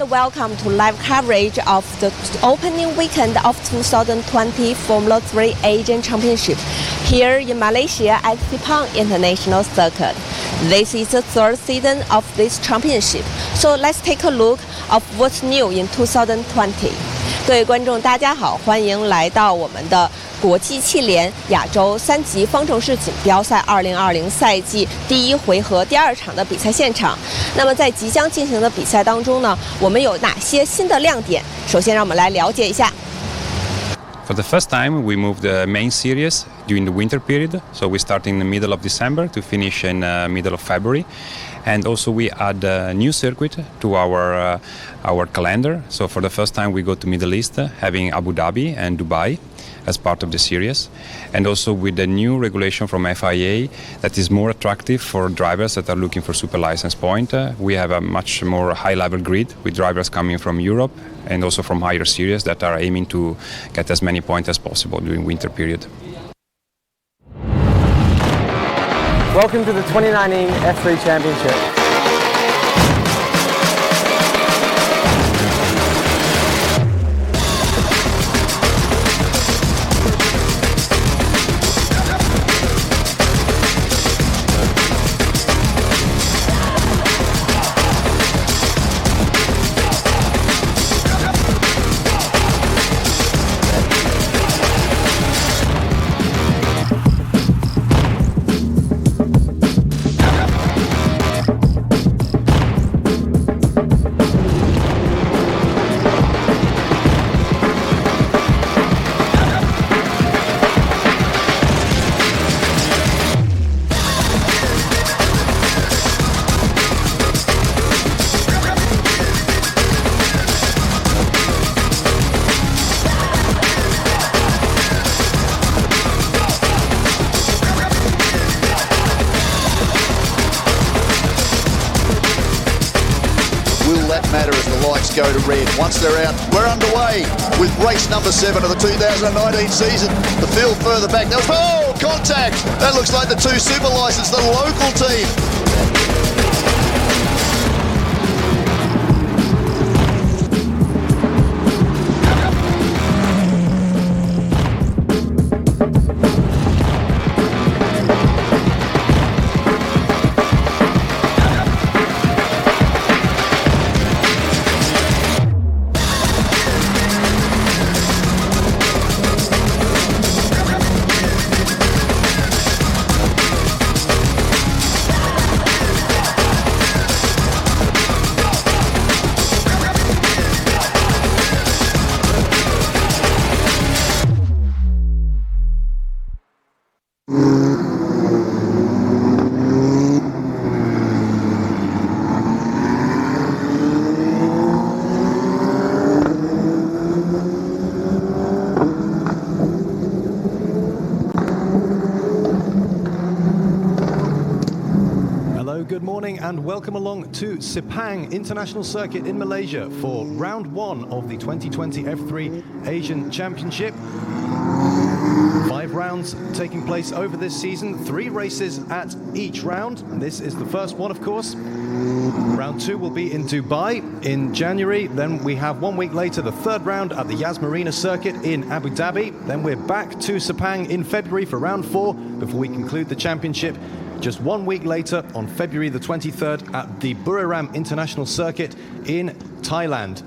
welcome to live coverage of the opening weekend of 2020 Formula 3 Asian Championship here in Malaysia at Sepang International Circuit. This is the third season of this championship, so let's take a look of what's new in 2020. 各位观众大家好，欢迎来到我们的国际汽联亚洲三级方程式锦标赛2020赛季第一回合第二场的比赛现场。那么在即将进行的比赛当中呢，我们有哪些新的亮点？首先让我们来了解一下。For the first time, we moved the main series during the winter period. So we start in the middle of December to finish in middle of February. And also we add a new circuit to our calendar. So for the first time, we go to Middle East, having Abu Dhabi and Dubai as part of the series. And also with the new regulation from FIA that is more attractive for drivers that are looking for super license point. We have a much more high-level grid with drivers coming from Europe and also from higher series that are aiming to get as many points as possible during winter period. Welcome to the 2019 F3 Championship. Matter as the lights go to red. Once they're out, we're underway with race number 7 of the 2019 season. The field further back. There was contact. That looks like the two super license, the local team. Good morning and welcome along to Sepang International Circuit in Malaysia for round 1 of the 2020 F3 Asian Championship. 5 rounds taking place over this season, 3 races at each round. This is the first one, of course. Round 2 will be in Dubai in January. Then we have 1 week later the third round at the Yas Marina Circuit in Abu Dhabi. Then we're back to Sepang in February for round 4 before we conclude the championship just 1 week later on February the 23rd at the Buriram International Circuit in Thailand.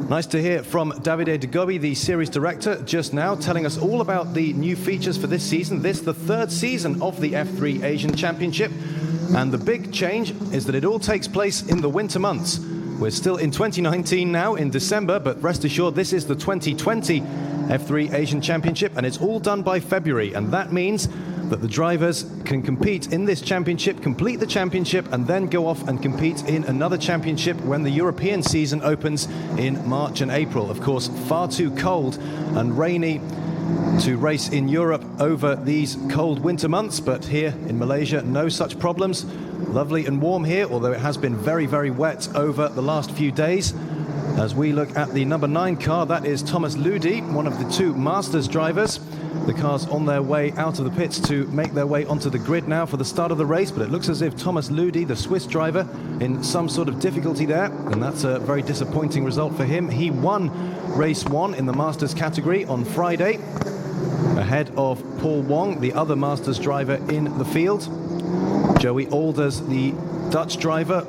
Nice to hear from Davide De Gobi, the series director, just now telling us all about the new features for this season. This the 3rd season of the F3 Asian Championship, and the big change is that it all takes place in the winter months. We're still in 2019 now in December, but rest assured this is the 2020 F3 Asian Championship and it's all done by February, and that means that the drivers can compete in this championship, complete the championship, and then go off and compete in another championship when the European season opens in March and April. Of course, far too cold and rainy to race in Europe over these cold winter months, but here in Malaysia, no such problems. Lovely and warm here, although it has been very, very wet over the last few days. As we look at the number 9 car, that is Thomas Ludi, one of the 2 Masters drivers. The cars on their way out of the pits to make their way onto the grid now for the start of the race, but it looks as if Thomas Lüdi, the Swiss driver, in some sort of difficulty there, and that's a very disappointing result for him. He won race 1 in the Masters category on Friday, ahead of Paul Wong, the other Masters driver in the field. Joey Alders, the Dutch driver,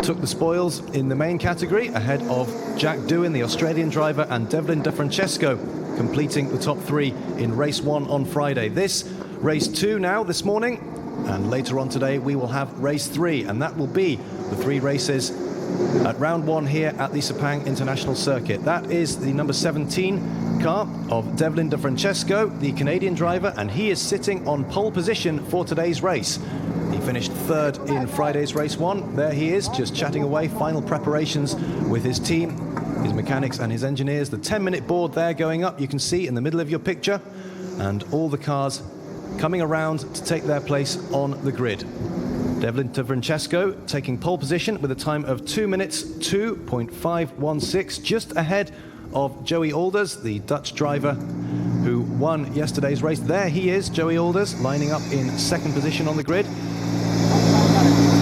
took the spoils in the main category, ahead of Jack Doohan, the Australian driver, and Devlin De Francesco, completing the top 3 in race 1 on Friday. This race 2 now this morning, and later on today we will have race 3, and that will be the 3 races at round 1 here at the Sepang International Circuit. That is the number 17 car of Devlin De Francesco, the Canadian driver, and he is sitting on pole position for today's race. He finished 3rd in Friday's race 1. There he is, just chatting away, final preparations with his team, his mechanics and his engineers. The 10-minute board there going up, you can see in the middle of your picture, and all the cars coming around to take their place on the grid. Devlin De Francesco taking pole position with a time of 2 minutes 2.516, just ahead of Joey Alders, the Dutch driver who won yesterday's race. There he is, Joey Alders, lining up in 2nd position on the grid.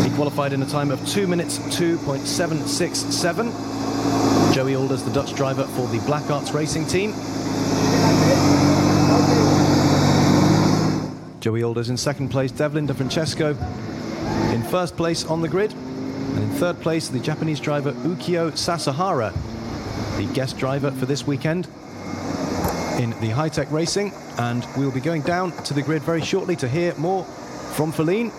He qualified in a time of 2 minutes 2.767. Joey Alders, the Dutch driver for the Black Arts Racing team. Joey Alders in 2nd place, Devlin De Francesco in 1st place on the grid. And in 3rd place, the Japanese driver Ukio Sasahara, the guest driver for this weekend in the high-tech racing. And we'll be going down to the grid very shortly to hear more from Feline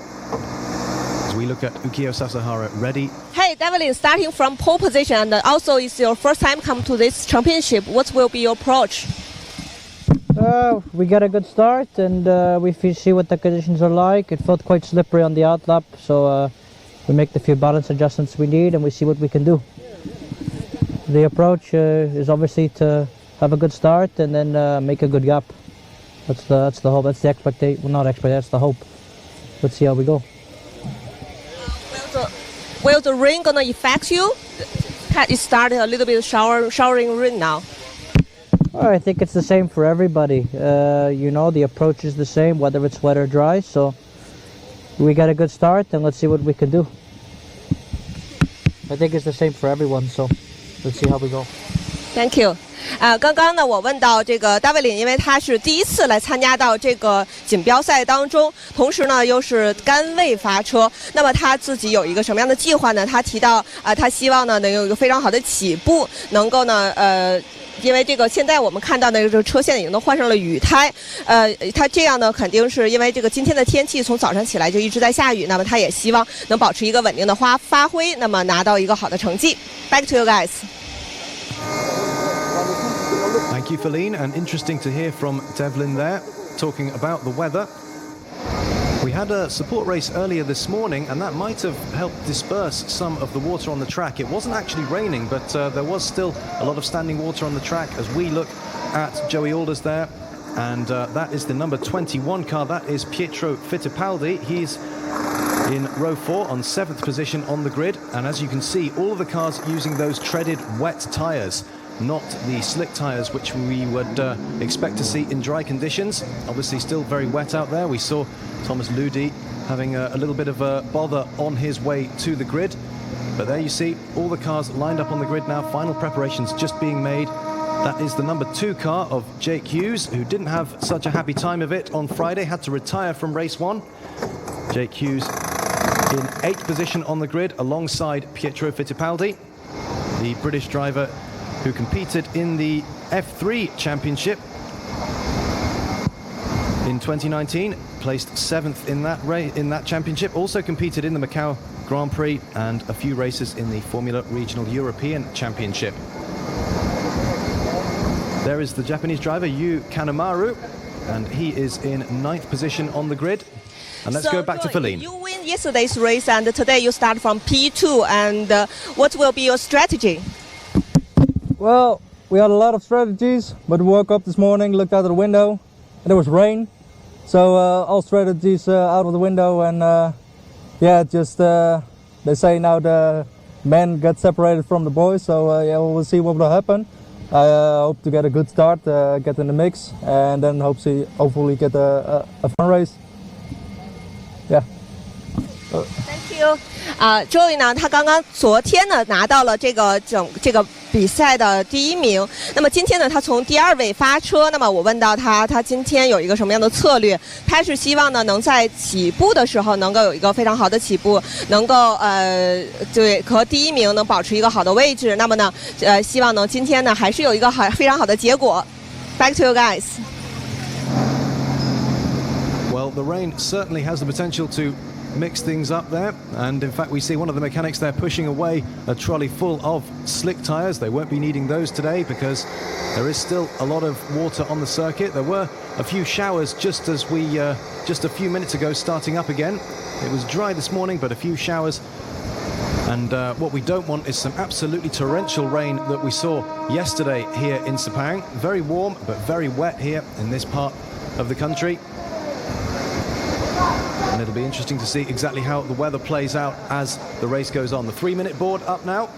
as we look at Ukio Sasahara ready. Hey, Devlin, starting from pole position, and also it's your first time come to this championship. What will be your approach? We got a good start, and we see what the conditions are like. It felt quite slippery on the outlap, so we make the few balance adjustments we need, and we see what we can do. The approach is obviously to have a good start and then make a good gap. That's the hope. That's the expectation. Well, not expectation. That's the hope. Let's see how we go. Will the rain gonna affect you? It started a little bit showering rain now. Well, I think it's the same for everybody. You know, the approach is the same, whether it's wet or dry. So we got a good start, and let's see what we can do. I think it's the same for everyone. So let's see how we go. Thank you. 刚刚呢，我问到这个 Devlin， 因为他是第一次来参加到这个锦标赛当中，同时呢又是杆位发车，那么他自己有一个什么样的计划呢？他提到他希望呢能有一个非常好的起步，能够呢因为这个现在我们看到的这个车线已经都换上了雨胎，他这样呢肯定是因为这个今天的天气从早上起来就一直在下雨，那么他也希望能保持一个稳定的发挥，那么拿到一个好的成绩。Back to you guys. Thank you, Feline, and interesting to hear from Devlin there, talking about the weather. We had a support race earlier this morning, and that might have helped disperse some of the water on the track. It wasn't actually raining, but there was still a lot of standing water on the track as we look at Joey Alders there. And that is the number 21 car. That is Pietro Fittipaldi. He's in row 4 on 7th position on the grid. And as you can see, all of the cars using those treaded wet tyres, not the slick tyres which we would expect to see in dry conditions. Obviously still very wet out there. We saw Thomas Lüdi having a little bit of a bother on his way to the grid. But there you see all the cars lined up on the grid now. Final preparations just being made. That is the number 2 car of Jake Hughes, who didn't have such a happy time of it on Friday, had to retire from race 1. Jake Hughes in 8th position on the grid alongside Pietro Fittipaldi, the British driver who competed in the F3 Championship in 2019, placed 7th in that championship, also competed in the Macau Grand Prix and a few races in the Formula Regional European Championship. There is the Japanese driver Yu Kanemaru, and he is in 9th position on the grid. And let's go back to Feline. You win yesterday's race, and today you start from P2, and what will be your strategy? Well, we had a lot of strategies, but we woke up this morning, looked out of the window, and there was rain. So all strategies out of the window, and yeah, just they say now the men get separated from the boys. So yeah, we'll see what will happen. I hope to get a good start, get in the mix, and then hopefully get a fun race. Yeah. Thank you. Joey 呢，他昨天呢拿到了这个比赛的第1名。那么今天呢，他从第2位发车。那么我问到他今天有一个什么样的策略？他是希望呢能在起步的时候能够有一个非常好的起步，能够对和第1名能保持一个好的位置。那么呢，希望呢今天呢还是有一个非常好的结果。Back to you guys. Well, the rain certainly has the potential to mix things up there, and in fact we see one of the mechanics there pushing away a trolley full of slick tyres. They won't be needing those today because there is still a lot of water on the circuit. There were a few showers just as we just a few minutes ago starting up again. It was dry this morning, but a few showers, and what we don't want is some absolutely torrential rain that we saw yesterday here in Sepang. Very warm but very wet here in this part of the country. And it'll be interesting to see exactly how the weather plays out as the race goes on. The 3-minute board up now,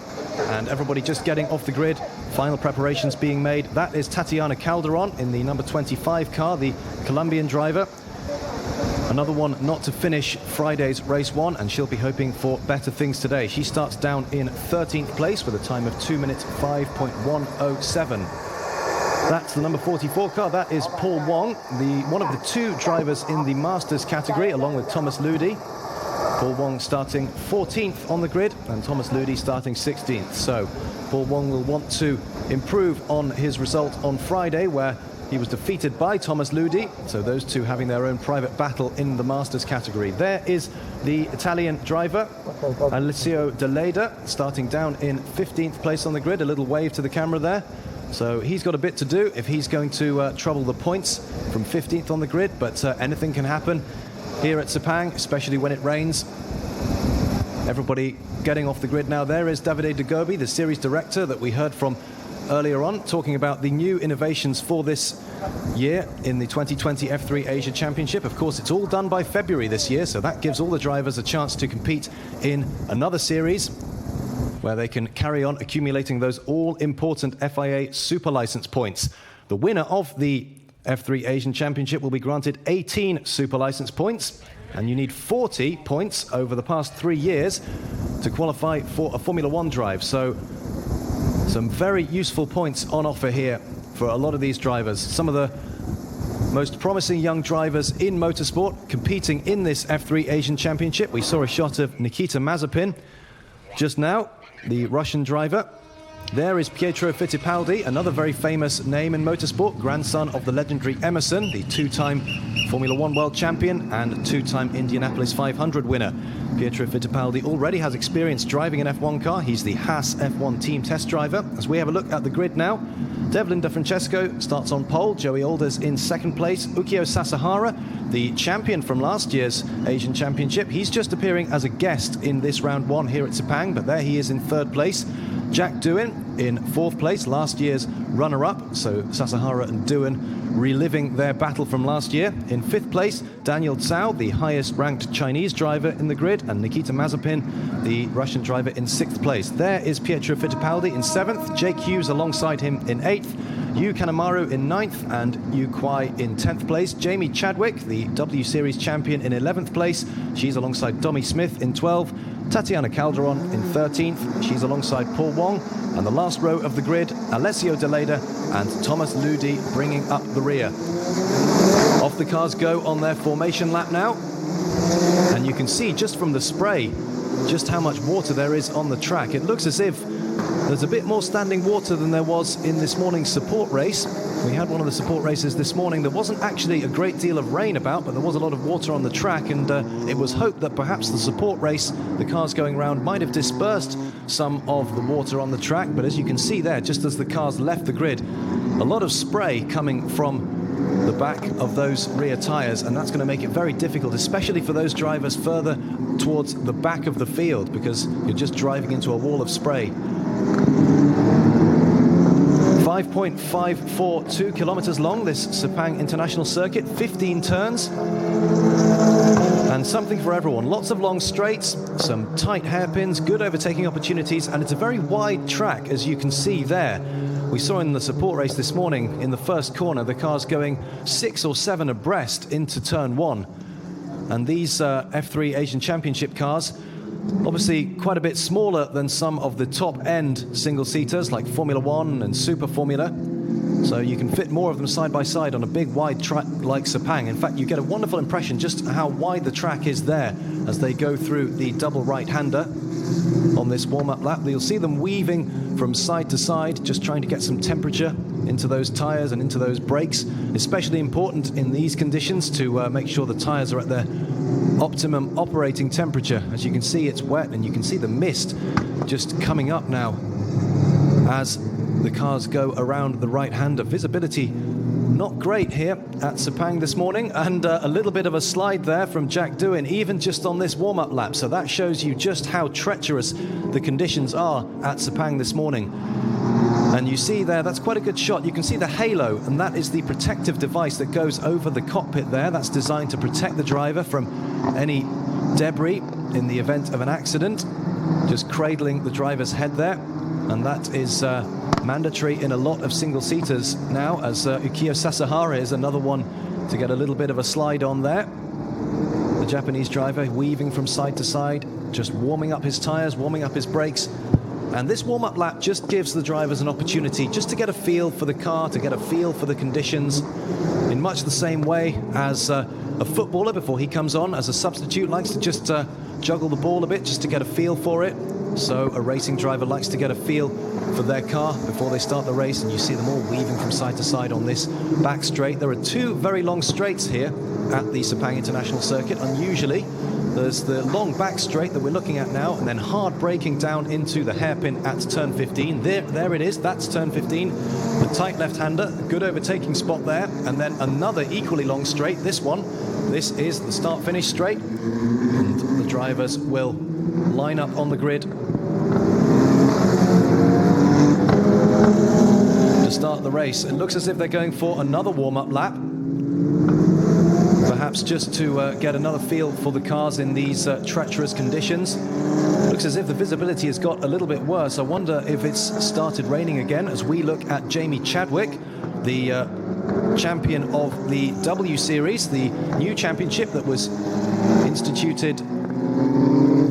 and everybody just getting off the grid. Final preparations being made. That is Tatiana Calderon in the number 25 car, the Colombian driver. Another one not to finish Friday's race 1, and she'll be hoping for better things today. She starts down in 13th place with a time of 2 minutes 5.107. That's the number 44 car. That is Paul Wong, one of the 2 drivers in the Masters category, along with Thomas Ludi. Paul Wong starting 14th on the grid, and Thomas Ludi starting 16th. So Paul Wong will want to improve on his result on Friday, where he was defeated by Thomas Ludi. So those 2 having their own private battle in the Masters category. There is the Italian driver, Alessio De Leda, starting down in 15th place on the grid. A little wave to the camera there. So he's got a bit to do if he's going to trouble the points from 15th on the grid, but anything can happen here at Sepang, especially when it rains. Everybody getting off the grid now. There is Davide De Gobi, the series director that we heard from earlier on, talking about the new innovations for this year in the 2020 F3 Asia Championship. Of course, it's all done by February this year, so that gives all the drivers a chance to compete in another series where they can carry on accumulating those all-important FIA super license points. The winner of the F3 Asian Championship will be granted 18 super license points, and you need 40 points over the past 3 years to qualify for a Formula 1 drive. So some very useful points on offer here for a lot of these drivers. Some of the most promising young drivers in motorsport competing in this F3 Asian Championship. We saw a shot of Nikita Mazepin just now, the Russian driver. There is Pietro Fittipaldi, another very famous name in motorsport, grandson of the legendary Emerson, the 2-time Formula 1 world champion and 2-time Indianapolis 500 winner. Pietro Fittipaldi already has experience driving an F1 car. He's the Haas F1 team test driver. As we have a look at the grid now, Devlin De Francesco starts on pole, Joey Alders in 2nd place, Ukio Sasahara, the champion from last year's Asian Championship. He's just appearing as a guest in this round 1 here at Sepang, but there he is in 3rd place. Jack Doohan in 4th place, last year's runner-up, so Sasahara and Doohan reliving their battle from last year. In 5th place, Daniel Zhao, the highest-ranked Chinese driver in the grid, and Nikita Mazepin, the Russian driver, in 6th place. There is Pietro Fittipaldi in 7th, Jake Hughes alongside him in 8th, Yu Kanemaru in 9th, and Yu Kwai in 10th place. Jamie Chadwick, the W Series champion, in 11th place. She's alongside Domi Smith in 12th. Tatiana Calderon in 13th. She's alongside Paul Wong. And the last row of the grid, Alessio De Leda and Thomas Ludi bringing up the rear. Off the cars go on their formation lap now. And you can see just from the spray just how much water there is on the track. It looks as if there's a bit more standing water than there was in this morning's support race. We had one of the support races this morning. There wasn't actually a great deal of rain about, but there was a lot of water on the track, and it was hoped that perhaps the support race, the cars going round, might have dispersed some of the water on the track. But as you can see there, just as the cars left the grid, a lot of spray coming from the back of those rear tyres, and that's going to make it very difficult, especially for those drivers further towards the back of the field, because you're just driving into a wall of spray. 5.542 kilometers long, this Sepang International Circuit, 15 turns, and something for everyone. Lots of long straights, some tight hairpins, good overtaking opportunities, and it's a very wide track, as you can see there. We saw in the support race this morning, in the first corner, the cars going 6 or 7 abreast into turn 1. And these F3 Asian Championship cars, obviously quite a bit smaller than some of the top-end single-seaters like Formula One and Super Formula. So you can fit more of them side by side on a big wide track like Sepang. In fact, you get a wonderful impression just how wide the track is there as they go through the double right-hander on this warm-up lap. You'll see them weaving from side to side, just trying to get some temperature into those tires and into those brakes. Especially important in these conditions to make sure the tires are at their optimum operating temperature. As you can see, it's wet, and you can see the mist just coming up now as the cars go around the right-hander. Visibility not great here at Sepang this morning, and a little bit of a slide there from Jack Doohan, even just on this warm-up lap. So that shows you just how treacherous the conditions are at Sepang this morning. And you see there, that's quite a good shot. You can see the halo, and that is the protective device that goes over the cockpit there. That's designed to protect the driver from any debris in the event of an accident. Just cradling the driver's head there. And that is mandatory in a lot of single-seaters now, as Ukiyo Sasahara is another one to get a little bit of a slide on there. The Japanese driver weaving from side to side, just warming up his tires, warming up his brakes. And this warm-up lap just gives the drivers an opportunity just to get a feel for the car, to get a feel for the conditions, in much the same way as a footballer before he comes on as a substitute likes to just juggle the ball a bit just to get a feel for it. So a racing driver likes to get a feel for their car before they start the race, and you see them all weaving from side to side on this back straight. There are 2 very long straights here at the Sepang International Circuit. Unusually, there's the long back straight that we're looking at now, and then hard braking down into the hairpin at turn 15. There it is, that's turn 15. The tight left-hander, good overtaking spot there, and then another equally long straight, this one. This is the start-finish straight, and the drivers will line up on the grid to start the race. It looks as if they're going for another warm-up lap, perhaps just to get another feel for the cars in these treacherous conditions. It looks as if the visibility has got a little bit worse. I wonder if it's started raining again as we look at Jamie Chadwick, the champion of the W Series, the new championship that was instituted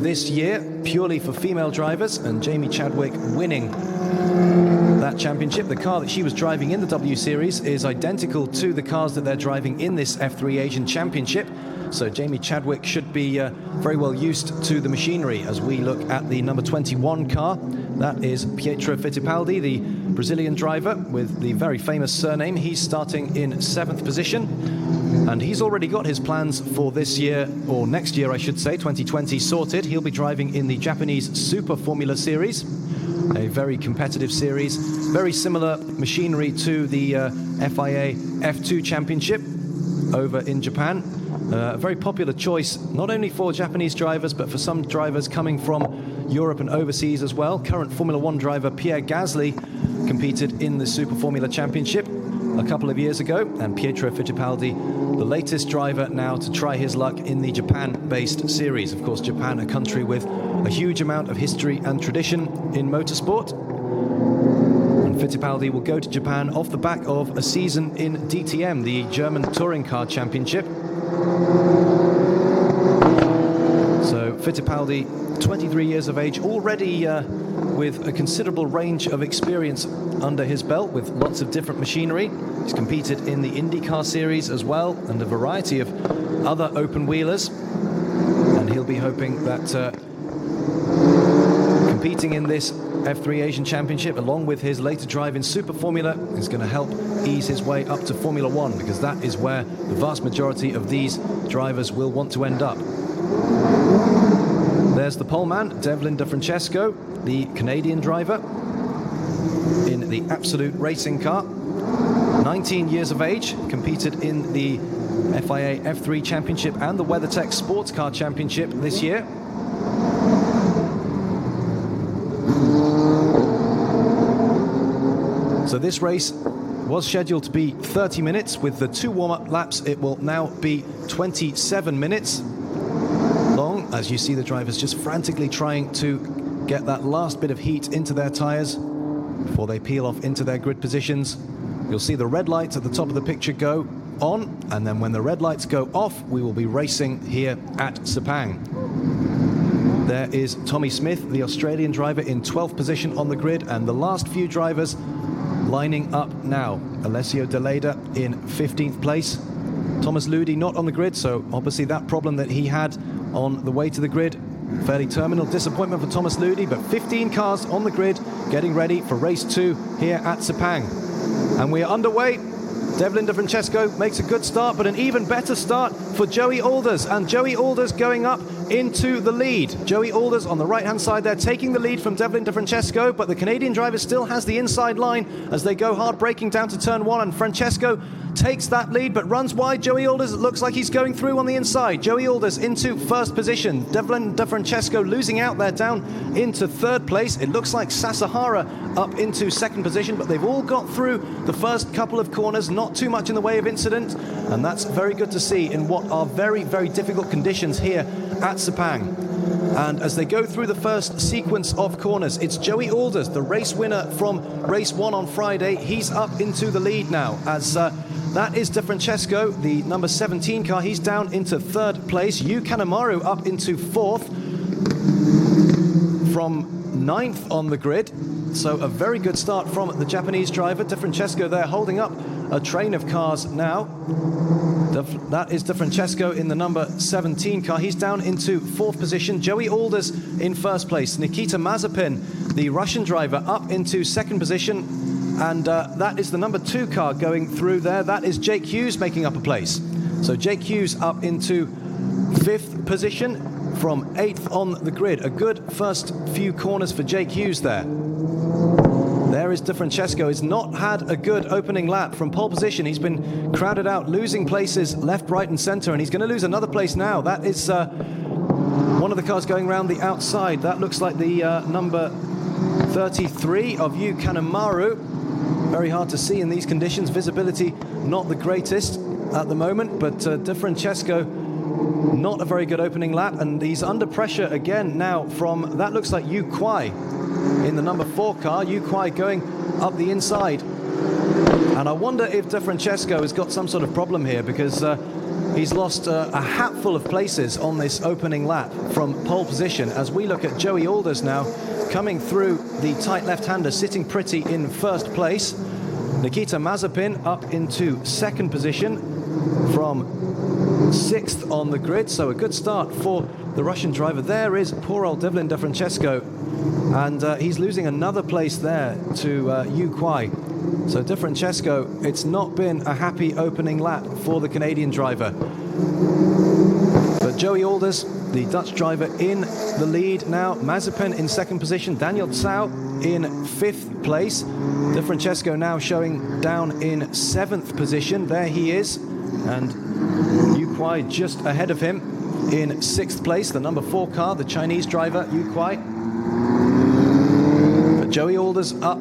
this year purely for female drivers, and Jamie Chadwick winning that championship. The car that she was driving in the W Series is identical to the cars that they're driving in this F3 Asian Championship. So Jamie Chadwick should be very well used to the machinery. As we look at the number 21 car, that is Pietro Fittipaldi, the Brazilian driver with the very famous surname. He's starting in 7th position, and he's already got his plans for this year, or next year I should say, 2020, sorted. He'll be driving in the Japanese Super Formula Series, a very competitive series, very similar machinery to the FIA F2 Championship over in Japan. A very popular choice, not only for Japanese drivers, but for some drivers coming from Europe and overseas as well. Current Formula One driver Pierre Gasly competed in the Super Formula Championship a couple of years ago, and Pietro Fittipaldi, the latest driver now to try his luck in the Japan-based series. Of course, Japan, a country with a huge amount of history and tradition in motorsport. And Fittipaldi will go to Japan off the back of a season in DTM, the German Touring Car Championship. So Fittipaldi, 23 years of age, already with a considerable range of experience under his belt with lots of different machinery. He's competed in the IndyCar series as well, and a variety of other open wheelers. And he'll be hoping that competing in this F3 Asian Championship, along with his later drive in Super Formula, is going to help ease his way up to Formula One, because that is where the vast majority of these drivers will want to end up. There's the poleman, Devlin De Francesco, the Canadian driver in the Absolute Racing car. 19 years of age, competed in the FIA F3 Championship and the WeatherTech Sports Car Championship this year. So this race was scheduled to be 30 minutes. With the 2 warm-up laps, it will now be 27 minutes long, as you see the drivers just frantically trying to get that last bit of heat into their tires before they peel off into their grid positions. You'll see the red lights at the top of the picture go on, and then when the red lights go off, we will be racing here at Sepang. There is Tommy Smith, the Australian driver, in 12th position on the grid, and the last few drivers lining up now. Alessio De Leda in 15th place. Thomas Ludi not on the grid, so obviously that problem that he had on the way to the grid, fairly terminal disappointment for Thomas Ludi, but 15 cars on the grid getting ready for race 2 here at Sepang. And we are underway. Devlin De Francesco makes a good start, but an even better start for Joey Alders, and Joey Alders going up into the lead. Joey Alders on the right-hand side there, taking the lead from Devlin De Francesco, but the Canadian driver still has the inside line as they go hard, braking down to turn 1, and Francesco takes that lead but runs wide. Joey Alders, it looks like he's going through on the inside. Joey Alders into first position. Devlin De Francesco losing out there down into third place. It looks like Sasahara up into second position, but they've all got through the first couple of corners, not too much in the way of incident, and that's very good to see in what are very, very difficult conditions here at Sepang. And as they go through the first sequence of corners, it's Joey Alders, the race winner from race 1 on Friday. He's up into the lead now, as that is De Francesco, the number 17 car. He's down into third place. Yu Kanemaru up into fourth from 9th on the grid. So a very good start from the Japanese driver. De Francesco there holding up a train of cars now. That is De Francesco in the number 17 car. He's down into fourth position. Joey Alders in first place. Nikita Mazepin, the Russian driver, up into second position. And that is the number 2 car going through there. That is Jake Hughes making up a place. So Jake Hughes up into 5th position from 8th on the grid. A good first few corners for Jake Hughes there. There is De Francesco. He's not had a good opening lap from pole position. He's been crowded out, losing places left, right, and center, and he's going to lose another place now. That is one of the cars going around the outside. That looks like the number 33 of Yu Kanemaru. Very hard to see in these conditions. Visibility not the greatest at the moment, but De Francesco, not a very good opening lap, and he's under pressure again now from, that looks like Yu Kuai in the number 4 car. Yu Kuai going up the inside. And I wonder if De Francesco has got some sort of problem here, because he's lost a hatful of places on this opening lap from pole position. As we look at Joey Alders now, coming through the tight left-hander, sitting pretty in first place. Nikita Mazepin up into second position from 6th on the grid. So a good start for the Russian driver. There is poor old Devlin De Francesco, and he's losing another place there to Yu Kuai. So De Francesco, it's not been a happy opening lap for the Canadian driver. But Joey Alders, the Dutch driver, in the lead now. Mazepin in second position. Daniel Tsao in 5th place. De Francesco now showing down in 7th position. There he is. And Yu Kuai just ahead of him in 6th place. The number 4 car, the Chinese driver, Yu Kuai. But Joey Alders up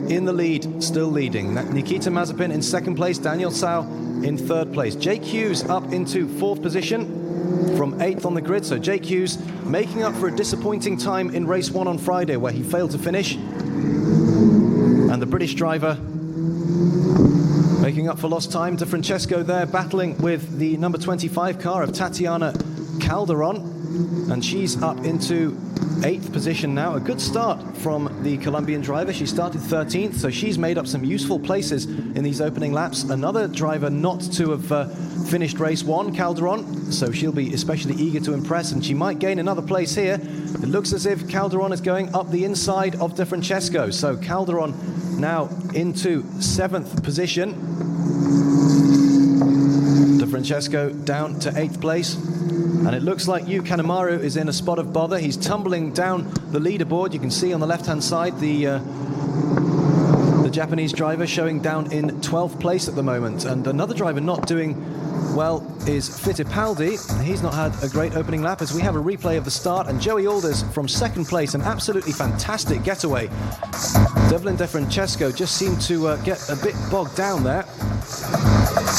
in the lead, still leading. Nikita Mazepin in 2nd place. Daniel Tsao in 3rd place. Jake Hughes up into 4th position from 8th on the grid. So Jake Hughes making up for a disappointing time in race 1 on Friday, where he failed to finish. And the British driver making up for lost time. De Francesco there battling with the number 25 car of Tatiana Calderon, and she's up into 8th position now. A good start from the Colombian driver. She started 13th, so she's made up some useful places in these opening laps. Another driver not to have finished race 1, Calderon, so she'll be especially eager to impress, and she might gain another place here. It looks as if Calderon is going up the inside of De Francesco, so Calderon now into 7th position. De Francesco down to 8th place. And it looks like Yu Kanemaru is in a spot of bother. He's tumbling down the leaderboard. You can see on the left-hand side the Japanese driver showing down in 12th place at the moment. And another driver not doing well is Fittipaldi. He's not had a great opening lap, as we have a replay of the start. And Joey Alders from 2nd place, an absolutely fantastic getaway. Devlin De Francesco just seemed to get a bit bogged down there.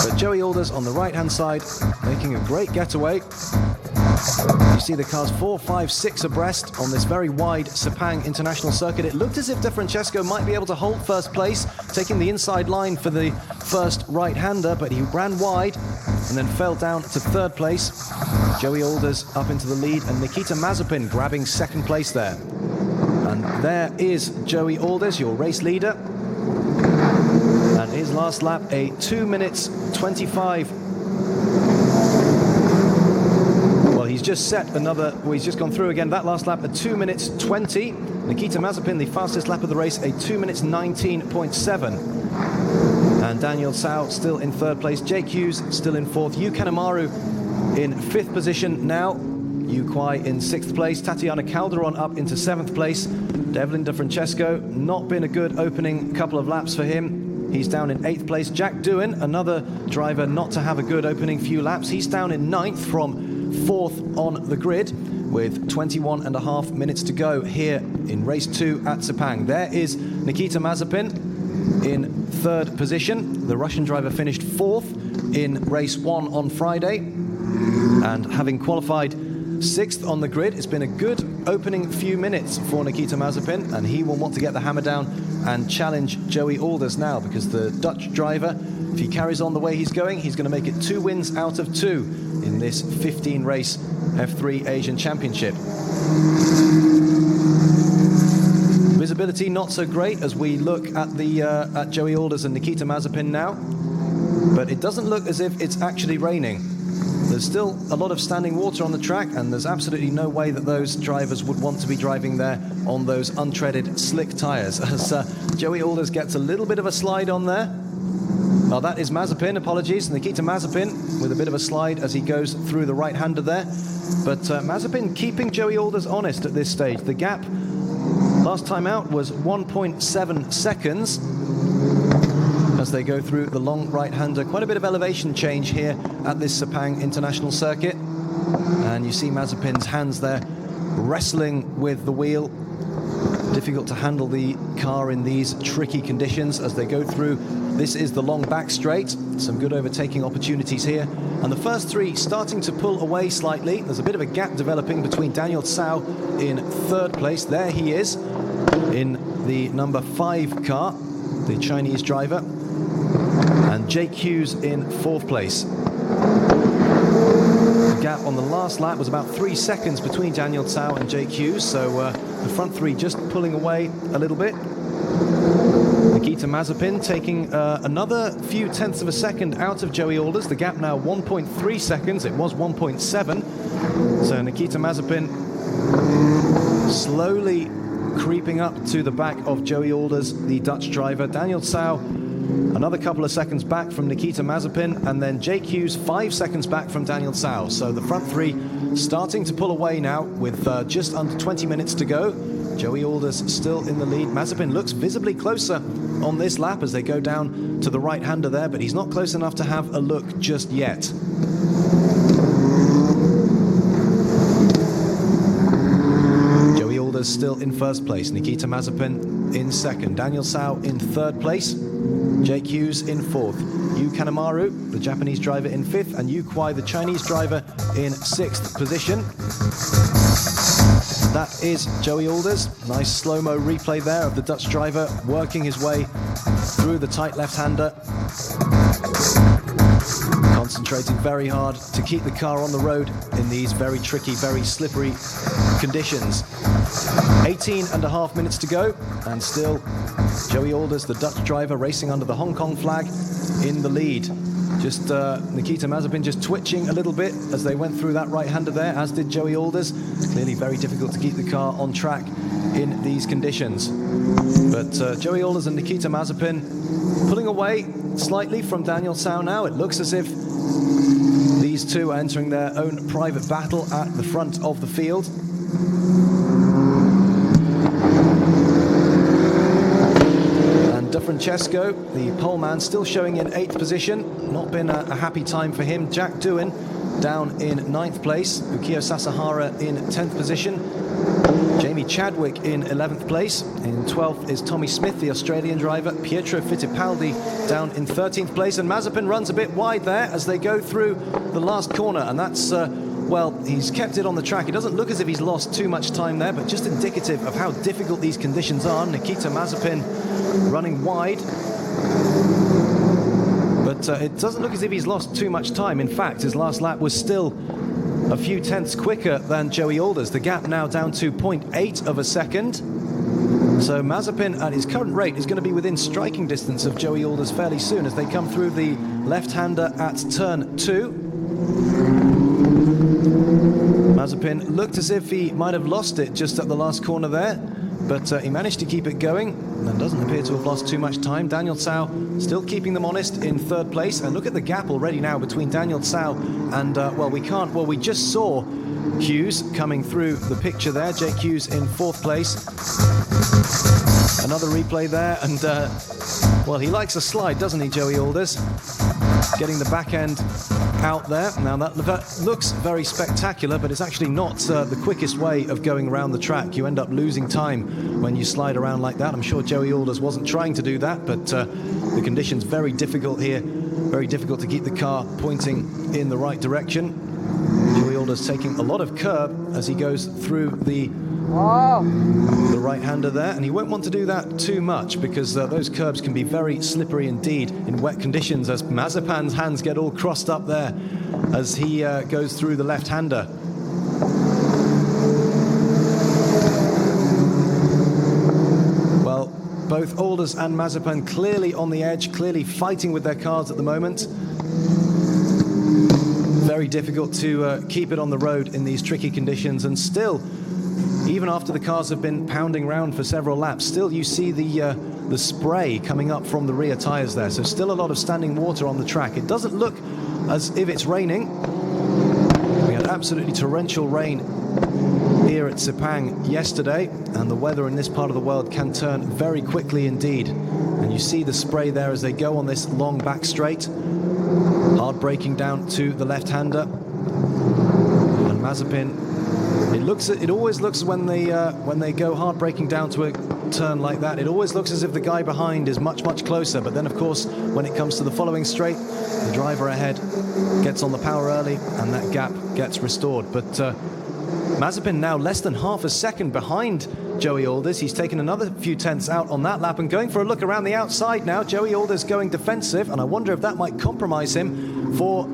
But Joey Alders on the right-hand side making a great getaway. You see the cars 4, 5, 6 abreast on this very wide Sepang International Circuit. It looked as if De Francesco might be able to hold first place, taking the inside line for the first right-hander, but he ran wide and then fell down to third place. Joey Alders up into the lead and Nikita Mazepin grabbing second place there. And there is Joey Alders, your race leader. And his last lap, a 2 minutes 25. Well, he's just set another, well, he's just gone through again. That last lap, a 2 minutes 20. Nikita Mazepin, the fastest lap of the race, a 2 minutes 19.7. And Daniel Tsao still in third place. Jake Hughes still in fourth. Yu Kanemaru in fifth position now. Yu Kwai in sixth place. Tatiana Calderon up into seventh place. Devlin De Francesco, not been a good opening couple of laps for him. He's down in eighth place. Jack Doohan, another driver not to have a good opening few laps. He's down in ninth from fourth on the grid with 21.5 minutes to go here in race 2 at Sepang. There is Nikita Mazepin in third position. The Russian driver finished fourth in race 1 on Friday, and having qualified sixth on the grid, it's been a good opening few minutes for Nikita Mazepin, and he will want to get the hammer down and challenge Joey Alders now, because the Dutch driver, if he carries on the way he's going, he's going to make it 2 wins out of 2 in this 15-race F3 Asian Championship. Visibility not so great as we look at the at Joey Alders and Nikita Mazepin now, but it doesn't look as if it's actually raining. There's still a lot of standing water on the track, and there's absolutely no way that those drivers would want to be driving there on those untreaded slick tyres. As Joey Alders gets a little bit of a slide on there. Well, that is Mazepin, apologies. Nikita Mazepin with a bit of a slide as he goes through the right-hander there. But Mazepin keeping Joey Alders honest at this stage. The gap last time out was 1.7 seconds as they go through the long right-hander. Quite a bit of elevation change here at this Sepang International Circuit. And you see Mazepin's hands there wrestling with the wheel. Difficult to handle the car in these tricky conditions as they go through. This is the long back straight. Some good overtaking opportunities here. And the first three starting to pull away slightly. There's a bit of a gap developing between Daniel Tsao in third place. There he is in the number 5 car, the Chinese driver. And Jake Hughes in fourth place. The gap on the last lap was about 3 seconds between Daniel Tsao and Jake Hughes, so the front three just pulling away a little bit. Nikita Mazepin taking another few tenths of a second out of Joey Alders. The gap now 1.3 seconds. It was 1.7. So Nikita Mazepin slowly creeping up to the back of Joey Alders, the Dutch driver. Daniel Tsao another couple of seconds back from Nikita Mazepin, and then Jake Hughes 5 seconds back from Daniel Tsao. So the front three starting to pull away now with just under 20 minutes to go. Joey Alders still in the lead. Mazepin looks visibly closer on this lap as they go down to the right-hander there, but he's not close enough to have a look just yet. Joey Alders still in first place. Nikita Mazepin in second. Daniel Tsao in third place. Jake Hughes in fourth. Yu Kanemaru, the Japanese driver, in fifth, and Yu Kwai, the Chinese driver, in sixth position. That is Joey Alders. Nice slow-mo replay there of the Dutch driver working his way through the tight left-hander. Concentrating very hard to keep the car on the road in these very tricky, very slippery conditions. 18.5 minutes to go, and still Joey Alders, the Dutch driver, racing under the Hong Kong flag in the lead. Just Nikita Mazepin just twitching a little bit as they went through that right-hander there, as did Joey Alders. Clearly very difficult to keep the car on track in these conditions. But Joey Alders and Nikita Mazepin pulling away slightly from Daniel Tsao now. It looks as if these two are entering their own private battle at the front of the field. De Francesco, the pole man, still showing in 8th position. Not been a happy time for him. Jack Doohan down in 9th place. Ukio Sasahara in 10th position. Jamie Chadwick in 11th place. In 12th is Tommy Smith, the Australian driver. Pietro Fittipaldi down in 13th place. And Mazepin runs a bit wide there as they go through the last corner. And that's well, he's kept it on the track. It doesn't look as if he's lost too much time there, but just indicative of how difficult these conditions are. Nikita Mazepin running wide. But it doesn't look as if he's lost too much time. In fact, his last lap was still a few tenths quicker than Joey Alders. The gap now down to 0.8 of a second. So Mazepin at his current rate is going to be within striking distance of Joey Alders fairly soon as they come through the left-hander at turn 2. Mazepin looked as if he might have lost it just at the last corner there, but he managed to keep it going and doesn't appear to have lost too much time. Daniel Tsao still keeping them honest in third place, and look at the gap already now between Daniel Tsao and, we just saw Hughes coming through the picture there. Jake Hughes in fourth place. Another replay there, and he likes a slide, doesn't he, Joey Alders? Getting the back end out there. Now that looks very spectacular, but it's actually not the quickest way of going around the track. You end up losing time when you slide around like that. I'm sure Joey Alders wasn't trying to do that, but the conditions very difficult here. Very difficult to keep the car pointing in the right direction. Joey Alders taking a lot of curb as he goes through the right-hander there, and he won't want to do that too much because those curbs can be very slippery indeed in wet conditions, as Mazepin's hands get all crossed up there as he goes through the left-hander. Well, both Alders and Mazepin clearly on the edge, clearly fighting with their cars at the moment. Very difficult to keep it on the road in these tricky conditions, and still, even after the cars have been pounding round for several laps, still you see the spray coming up from the rear tyres there. So still a lot of standing water on the track. It doesn't look as if it's raining. We had absolutely torrential rain here at Sepang yesterday, and the weather in this part of the world can turn very quickly indeed. And you see the spray there as they go on this long back straight. Hard braking down to the left-hander. And Mazepin, it always looks when they go hard braking down to a turn like that, it always looks as if the guy behind is much closer, but then of course when it comes to the following straight, the driver ahead gets on the power early and that gap gets restored. But Mazepin now less than half a second behind Joey Alders. He's taken another few tenths out on that lap and going for a look around the outside now. Joey Alders going defensive, and I wonder if that might compromise him for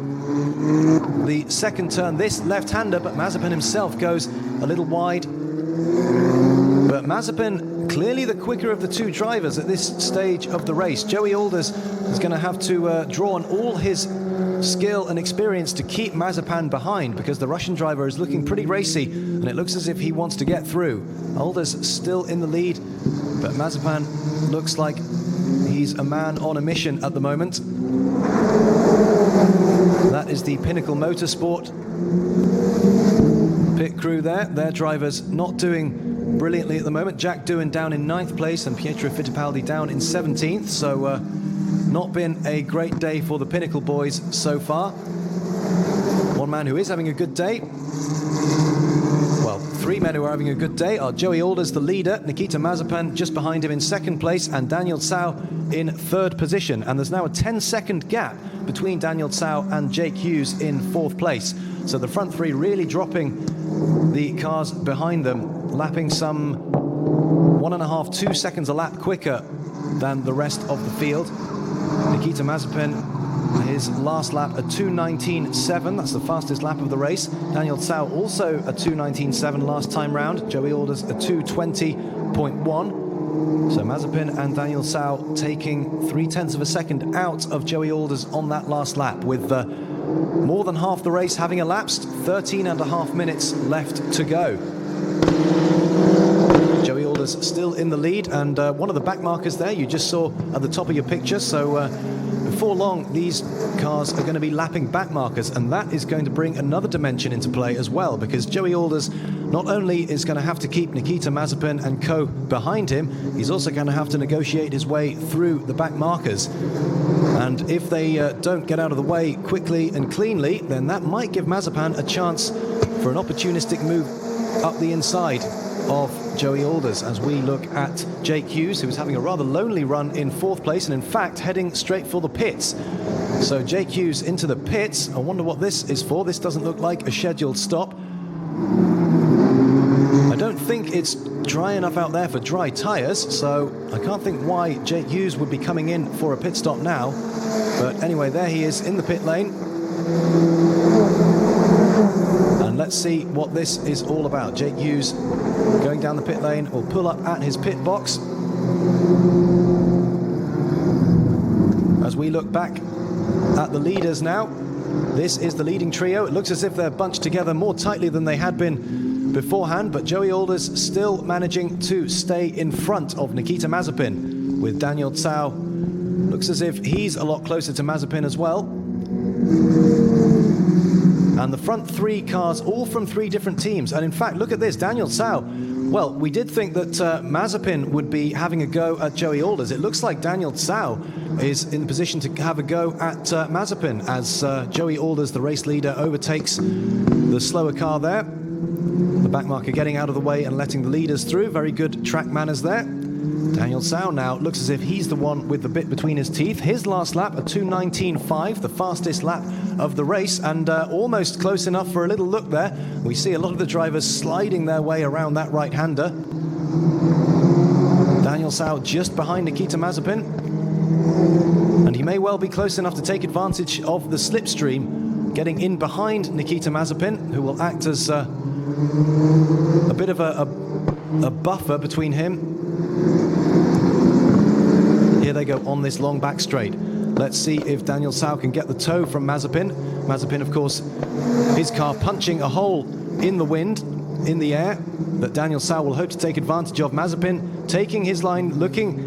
the second turn, this left-hander, but Mazepin himself goes a little wide. But Mazepin, clearly the quicker of the two drivers at this stage of the race. Joey Alders is going to have to draw on all his skill and experience to keep Mazepin behind, because the Russian driver is looking pretty racy and it looks as if he wants to get through. Alders still in the lead, but Mazepin looks like he's a man on a mission at the moment. That is the Pinnacle Motorsport pit crew there. Their drivers not doing brilliantly at the moment. Jack Doohan down in 9th place and Pietro Fittipaldi down in 17th. So not been a great day for the Pinnacle boys so far. One man who is having a good day, well, three men who are having a good day are Joey Alders, the leader, Nikita Mazepin just behind him in 2nd place, and Daniel Tsao in 3rd position. And there's now a 10-second gap between Daniel Tsao and Jake Hughes in 4th place. So the front three really dropping the cars behind them, lapping some 1.5, 2 seconds a lap quicker than the rest of the field. Nikita Mazepin, his last lap a 2:19.7, that's the fastest lap of the race. Daniel Tsao also a 2:19.7 last time round. Joey Alders a 2:20.1. So Mazepin and Daniel Tsao taking 0.3 of a second out of Joey Alders on that last lap, with more than half the race having elapsed, 13.5 minutes left to go. Joey Alders still in the lead, and one of the back markers there you just saw at the top of your picture. So before long, these cars are going to be lapping back markers, and that is going to bring another dimension into play as well, because Joey Alders not only is going to have to keep Nikita Mazepin and co behind him, he's also going to have to negotiate his way through the back markers. And if they don't get out of the way quickly and cleanly, then that might give Mazepin a chance for an opportunistic move up the inside of Joey Alders, as we look at Jake Hughes, who's having a rather lonely run in 4th place and in fact heading straight for the pits. So Jake Hughes into the pits. I wonder what this is for. This doesn't look like a scheduled stop. I don't think it's dry enough out there for dry tyres, so I can't think why Jake Hughes would be coming in for a pit stop now. But anyway, there he is in the pit lane. And let's see what this is all about. Jake Hughes going down the pit lane will pull up at his pit box. As we look back at the leaders now, this is the leading trio. It looks as if they're bunched together more tightly than they had been beforehand, but Joey Alders still managing to stay in front of Nikita Mazepin, with Daniel Tsao. Looks as if he's a lot closer to Mazepin as well. And the front three cars, all from three different teams. And in fact, look at this, Daniel Tsao. Well, we did think that Mazepin would be having a go at Joey Alders. It looks like Daniel Tsao is in the position to have a go at Mazepin as Joey Alders, the race leader, overtakes the slower car there. The backmarker getting out of the way and letting the leaders through. Very good track manners there. Daniel Tsao now looks as if he's the one with the bit between his teeth. His last lap, a 2:19.5, the fastest lap of the race, and almost close enough for a little look there. We see a lot of the drivers sliding their way around that right-hander. Daniel Tsao just behind Nikita Mazepin, and he may well be close enough to take advantage of the slipstream, getting in behind Nikita Mazepin, who will act as a bit of a buffer between him. Here they go on this long back straight. Let's see if Daniel Tsao can get the tow from Mazepin. Mazepin, of course, his car punching a hole in the wind, in the air, that Daniel Tsao will hope to take advantage of. Mazepin taking his line,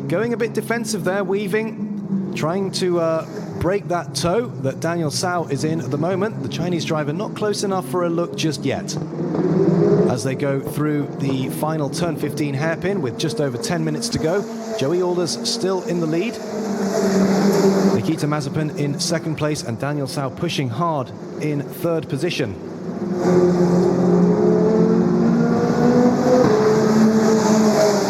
going a bit defensive there, weaving, trying to break that tow that Daniel Tsao is in at the moment. The Chinese driver not close enough for a look just yet. As they go through the final turn 15 hairpin with just over 10 minutes to go. Joey Alders still in the lead. Nikita Mazepin in second place, and Daniel Tsao pushing hard in third position.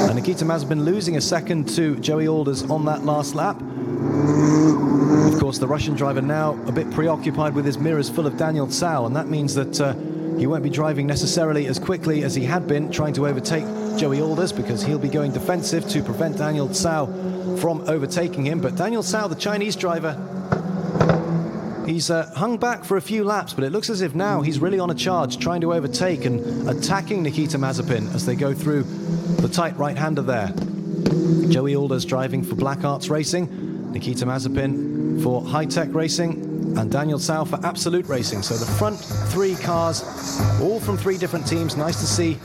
And Nikita Mazepin losing a second to Joey Alders on that last lap. Of course, the Russian driver now a bit preoccupied with his mirrors full of Daniel Tsao, and that means that he won't be driving necessarily as quickly as he had been trying to overtake Joey Alders, because he'll be going defensive to prevent Daniel Tsao from overtaking him. But Daniel Tsao, the Chinese driver, he's hung back for a few laps, but it looks as if now he's really on a charge, trying to overtake and attacking Nikita Mazepin as they go through the tight right-hander there. Joey Alders driving for Black Arts Racing, Nikita Mazepin for High Tech Racing, and Daniel Tsao for Absolute Racing. So the front three cars, all from three different teams. Nice to see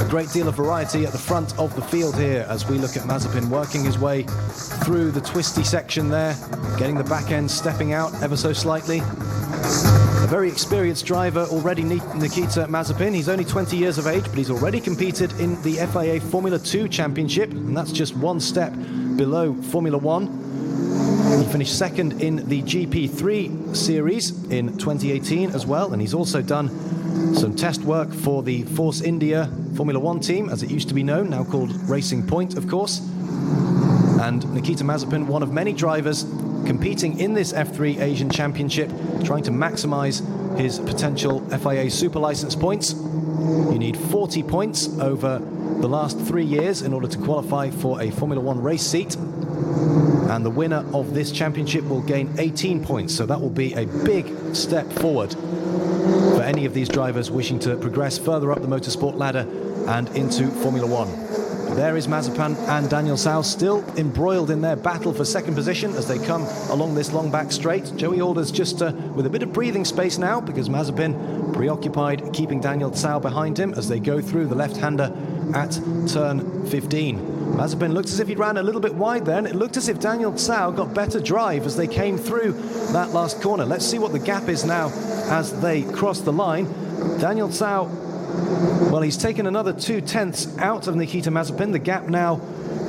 a great deal of variety at the front of the field here as we look at Mazepin working his way through the twisty section there, getting the back end stepping out ever so slightly. A very experienced driver already, Nikita Mazepin. He's only 20 years of age, but he's already competed in the FIA Formula 2 Championship, and that's just one step below Formula 1. He finished second in the GP3 series in 2018 as well, and he's also done some test work for the Force India Formula 1 team, as it used to be known, now called Racing Point, of course. And Nikita Mazepin, one of many drivers competing in this F3 Asian Championship, trying to maximize his potential FIA Super License points. You need 40 points over the last 3 years in order to qualify for a Formula 1 race seat. And the winner of this championship will gain 18 points, so that will be a big step forward for any of these drivers wishing to progress further up the motorsport ladder and into Formula 1. There is Mazepin and Daniel Tsao still embroiled in their battle for second position as they come along this long back straight. Joey Alders just with a bit of breathing space now, because Mazepin preoccupied keeping Daniel Tsao behind him as they go through the left-hander at turn 15. Mazepin looked as if he ran a little bit wide there, and it looked as if Daniel Tsao got better drive as they came through that last corner. Let's see what the gap is now as they cross the line. Daniel Tsao, well, he's taken another 2/10 out of Nikita Mazepin. The gap now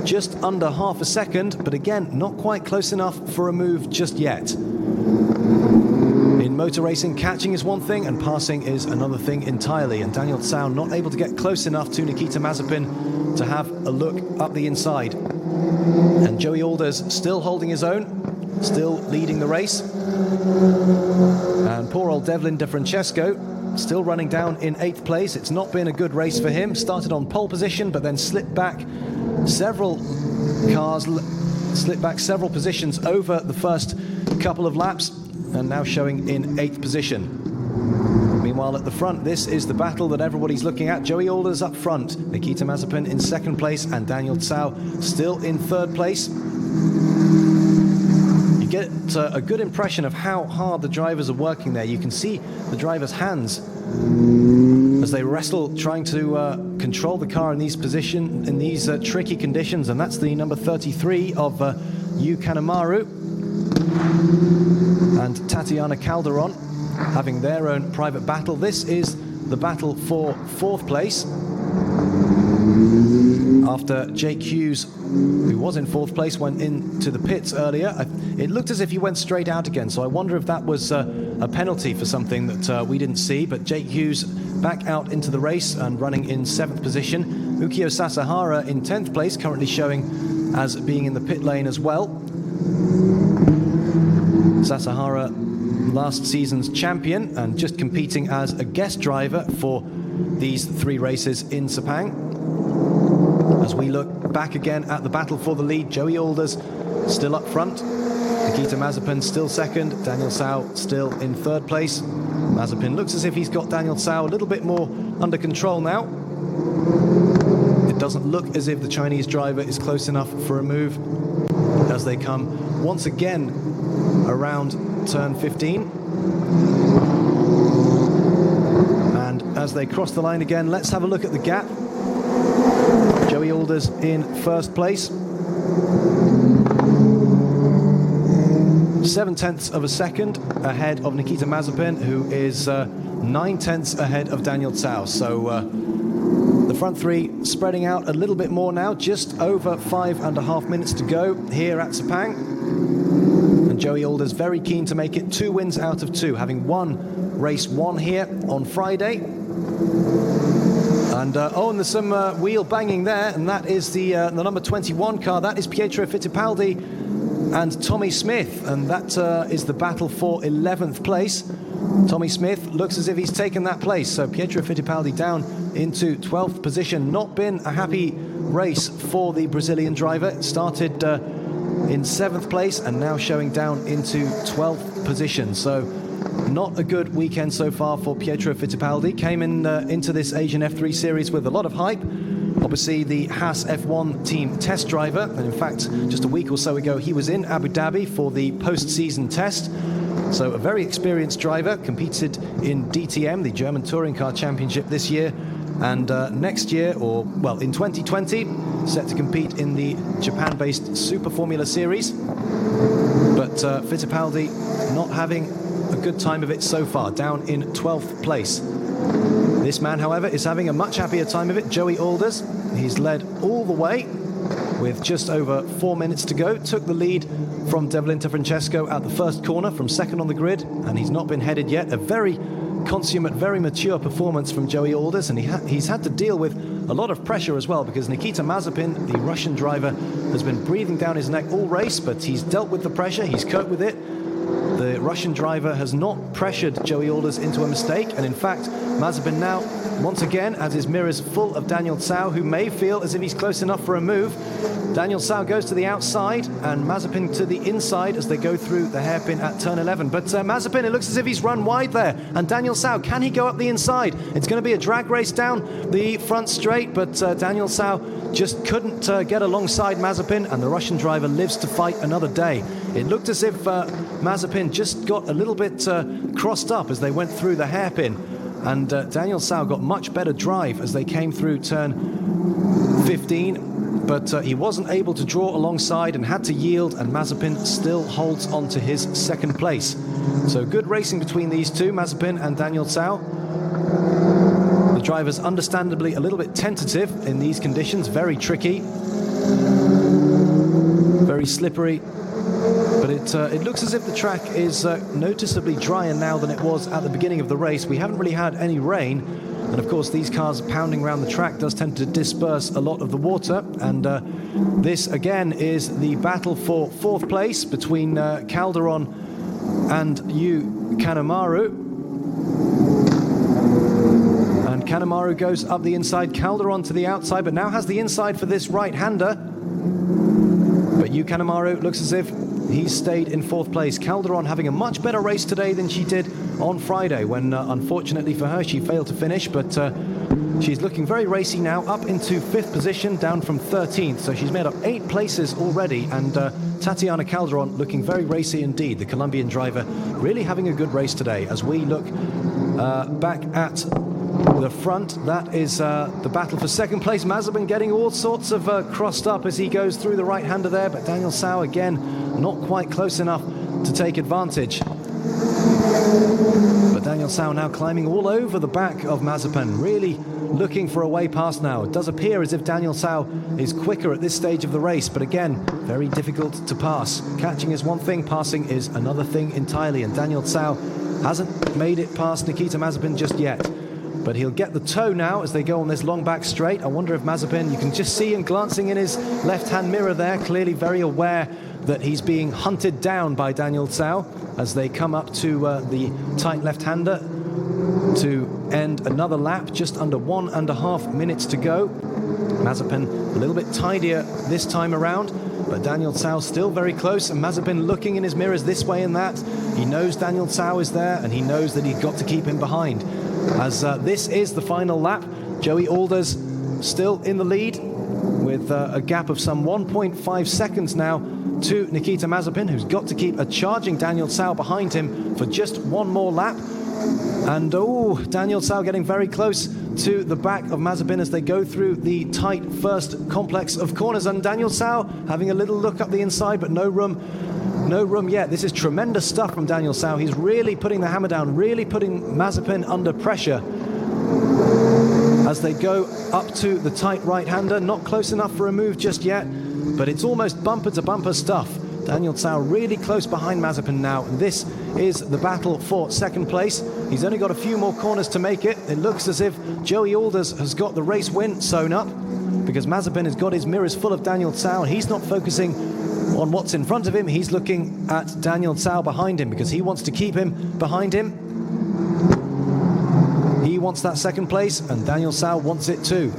just under half a second, but again, not quite close enough for a move just yet. In motor racing, catching is one thing and passing is another thing entirely, and Daniel Tsao not able to get close enough to Nikita Mazepin to have a look up the inside. And Joey Alders still holding his own still leading the race. And poor old Devlin De Francesco still running down in 8th place. It's not been a good race for him. Started on pole position, but then slipped back several positions over the first couple of laps, and now showing in 8th position. Meanwhile, at the front, this is the battle that everybody's looking at. Joey Alders up front, Nikita Mazepin in 2nd place, and Daniel Tsao still in 3rd place. You get a good impression of how hard the drivers are working there. You can see the drivers' hands as they wrestle, trying to control the car in these tricky conditions. And that's the number 33 of Yu Kanemaru and Tatiana Calderon having their own private battle. This is the battle for 4th place, after Jake Hughes, who was in 4th place, went into the pits earlier. It looked as if he went straight out again, so I wonder if that was a penalty for something that we didn't see. But Jake Hughes back out into the race and running in 7th position. Ukyo Sasahara in 10th place, currently showing as being in the pit lane as well. Sasahara, last season's champion, and just competing as a guest driver for these 3 races in Sepang. As we look back again at the battle for the lead, Joey Alders still up front, Nikita Mazepin still 2nd, Daniel Tsao still in 3rd place. Mazepin looks as if he's got Daniel Tsao a little bit more under control now. It doesn't look as if the Chinese driver is close enough for a move as they come once again around turn 15. And as they cross the line again, let's have a look at the gap. Joey Alders in 1st place. 0.7 of a second ahead of Nikita Mazepin, who is 0.9 ahead of Daniel Tsao. So the front 3 spreading out a little bit more now, just over 5.5 minutes to go here at Sepang. And Joey Alders very keen to make it 2 wins out of 2, having won race 1 here on Friday. And and there's some wheel banging there, and that is the number 21 car. That is Pietro Fittipaldi and Tommy Smith, and that is the battle for 11th place. Tommy Smith looks as if he's taken that place, so Pietro Fittipaldi down into 12th position. Not been a happy race for the Brazilian driver. It started in 7th place and now showing down into 12th position. So not a good weekend so far for Pietro Fittipaldi. Came in into this Asian F3 series with a lot of hype. Obviously the Haas F1 team test driver, and in fact just a week or so ago he was in Abu Dhabi for the post-season test. So a very experienced driver, competed in DTM, the German Touring Car Championship this year, and next year, or well in 2020, set to compete in the Japan-based Super Formula Series. But Fittipaldi not having a good time of it so far, down in 12th place. This man, however, is having a much happier time of it, Joey Alders. He's led all the way with just over 4 minutes to go. Took the lead from Devlin De Francesco at the first corner from 2nd on the grid, and he's not been headed yet. A very consummate, very mature performance from Joey Alders, and he's had to deal with a lot of pressure as well, because Nikita Mazepin, the Russian driver, has been breathing down his neck all race, but he's dealt with the pressure, he's coped with it. The Russian driver has not pressured Joey Alders into a mistake, and in fact, Mazepin now, once again, has his mirrors full of Daniel Tsao, who may feel as if he's close enough for a move. Daniel Tsao goes to the outside, and Mazepin to the inside as they go through the hairpin at turn 11. But Mazepin, it looks as if he's run wide there, and Daniel Tsao, can he go up the inside? It's going to be a drag race down the front straight, but Daniel Tsao just couldn't get alongside Mazepin, and the Russian driver lives to fight another day. It looked as if Mazepin just got a little bit crossed up as they went through the hairpin, and Daniel Tsao got much better drive as they came through turn 15, but he wasn't able to draw alongside and had to yield, and Mazepin still holds on to his 2nd place. So good racing between these two, Mazepin and Daniel Tsao. The driver's understandably a little bit tentative in these conditions, very tricky, very slippery. But it looks as if the track is noticeably drier now than it was at the beginning of the race. We haven't really had any rain, And of course, these cars pounding around the track does tend to disperse a lot of the water. And this again is the battle for 4th place between Calderon and Yu Kanemaru. And Kanemaru goes up the inside, Calderon to the outside, but now has the inside for this right-hander. But Yu Kanemaru looks as if he's stayed in 4th place. Calderon having a much better race today than she did on Friday, when unfortunately for her, she failed to finish, but she's looking very racy now, up into 5th position, down from 13th. So she's made up 8 places already, and Tatiana Calderon looking very racy indeed. The Colombian driver really having a good race today. As we look back at the front, that is the battle for 2nd place. Mazepin getting all sorts of crossed up as he goes through the right-hander there, but Daniel Sau again not quite close enough to take advantage. But Daniel Sau now climbing all over the back of Mazepin, really looking for a way past now. It does appear as if Daniel Sau is quicker at this stage of the race, but again, very difficult to pass. Catching is one thing, passing is another thing entirely, and Daniel Sau hasn't made it past Nikita Mazepin just yet. But he'll get the toe now as they go on this long back straight. I wonder if Mazepin, you can just see him glancing in his left-hand mirror there, clearly very aware that he's being hunted down by Daniel Sau as they come up to the tight left-hander to end another lap, just under 1.5 minutes to go. Mazepin a little bit tidier this time around, but Daniel Sau still very close, and Mazepin looking in his mirrors this way and that. He knows Daniel Sau is there, and he knows that he's got to keep him behind. As this is the final lap, Joey Alders still in the lead with a gap of some 1.5 seconds now to Nikita Mazepin, who's got to keep a charging Daniel Sau behind him for just one more lap. And Daniel Sau getting very close to the back of Mazepin as they go through the tight first complex of corners, and Daniel Sau having a little look up the inside, but no room yet. This is tremendous stuff from Daniel Sau. He's really putting the hammer down, really putting Mazepin under pressure as they go up to the tight right-hander. Not close enough for a move just yet, but it's almost bumper-to-bumper stuff. Daniel Sau really close behind Mazepin now, and this is the battle for 2nd place. He's only got a few more corners to make it. It looks as if Joey Alders has got the race win sewn up, because Mazepin has got his mirrors full of Daniel Sau, and he's not focusing on what's in front of him. He's looking at Daniel Sau behind him, because he wants to keep him behind him. He wants that 2nd place, and Daniel Sau wants it too.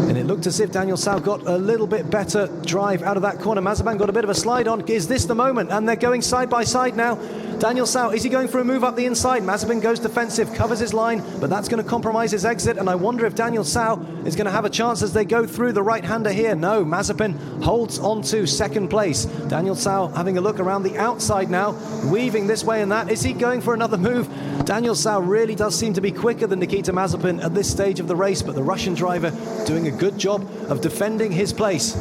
And it looked as if Daniel Sau got a little bit better drive out of that corner. Mazepin got a bit of a slide on. Is this the moment? And they're going side by side now. Daniel Sau, is he going for a move up the inside? Mazepin goes defensive, covers his line, but that's going to compromise his exit, and I wonder if Daniel Sau is going to have a chance as they go through the right-hander here. No, Mazepin holds on to 2nd place. Daniel Sau having a look around the outside now, weaving this way and that. Is he going for another move? Daniel Sau really does seem to be quicker than Nikita Mazepin at this stage of the race, but the Russian driver doing a good job of defending his place.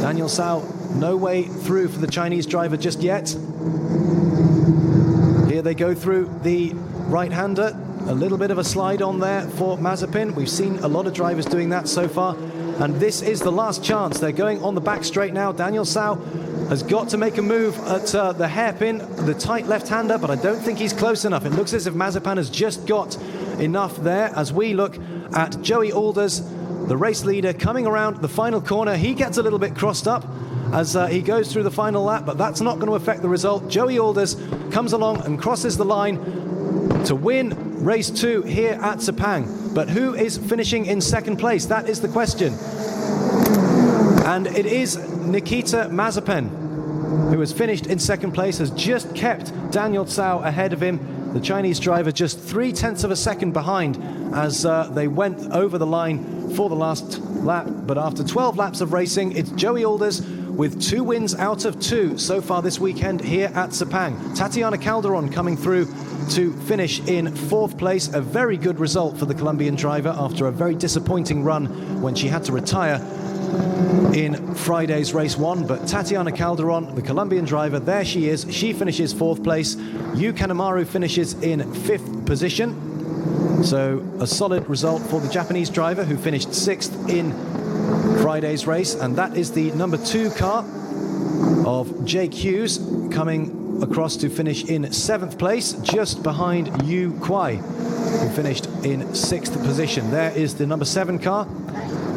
Daniel Sau, no way through for the Chinese driver just yet. Here they go through the right-hander. A little bit of a slide on there for Mazepin. We've seen a lot of drivers doing that so far, and this is the last chance. They're going on the back straight now. Daniel Sau has got to make a move at the hairpin, the tight left-hander, but I don't think he's close enough. It looks as if Mazepin has just got enough there. As we look at Joey Alders, the race leader, coming around the final corner. He gets a little bit crossed up as he goes through the final lap, but that's not going to affect the result. Joey Alders comes along and crosses the line to win race 2 here at Sepang. But who is finishing in 2nd place? That is the question. And it is Nikita Mazepin, who has finished in 2nd place, has just kept Daniel Sau ahead of him. The Chinese driver just 0.3 of a second behind as they went over the line for the last lap. But after 12 laps of racing, it's Joey Alders with 2 wins out of 2 so far this weekend here at Sepang. Tatiana Calderon coming through to finish in 4th place. A very good result for the Colombian driver after a very disappointing run when she had to retire in Friday's race 1. But Tatiana Calderon, the Colombian driver, there she is. She finishes 4th place. Yu Kanemaru finishes in 5th position. So a solid result for the Japanese driver, who finished 6th in Friday's race. And that is the number 2 car of Jake Hughes coming across to finish in 7th place, just behind Yu Kuai, who finished in 6th position. There is the number 7 car.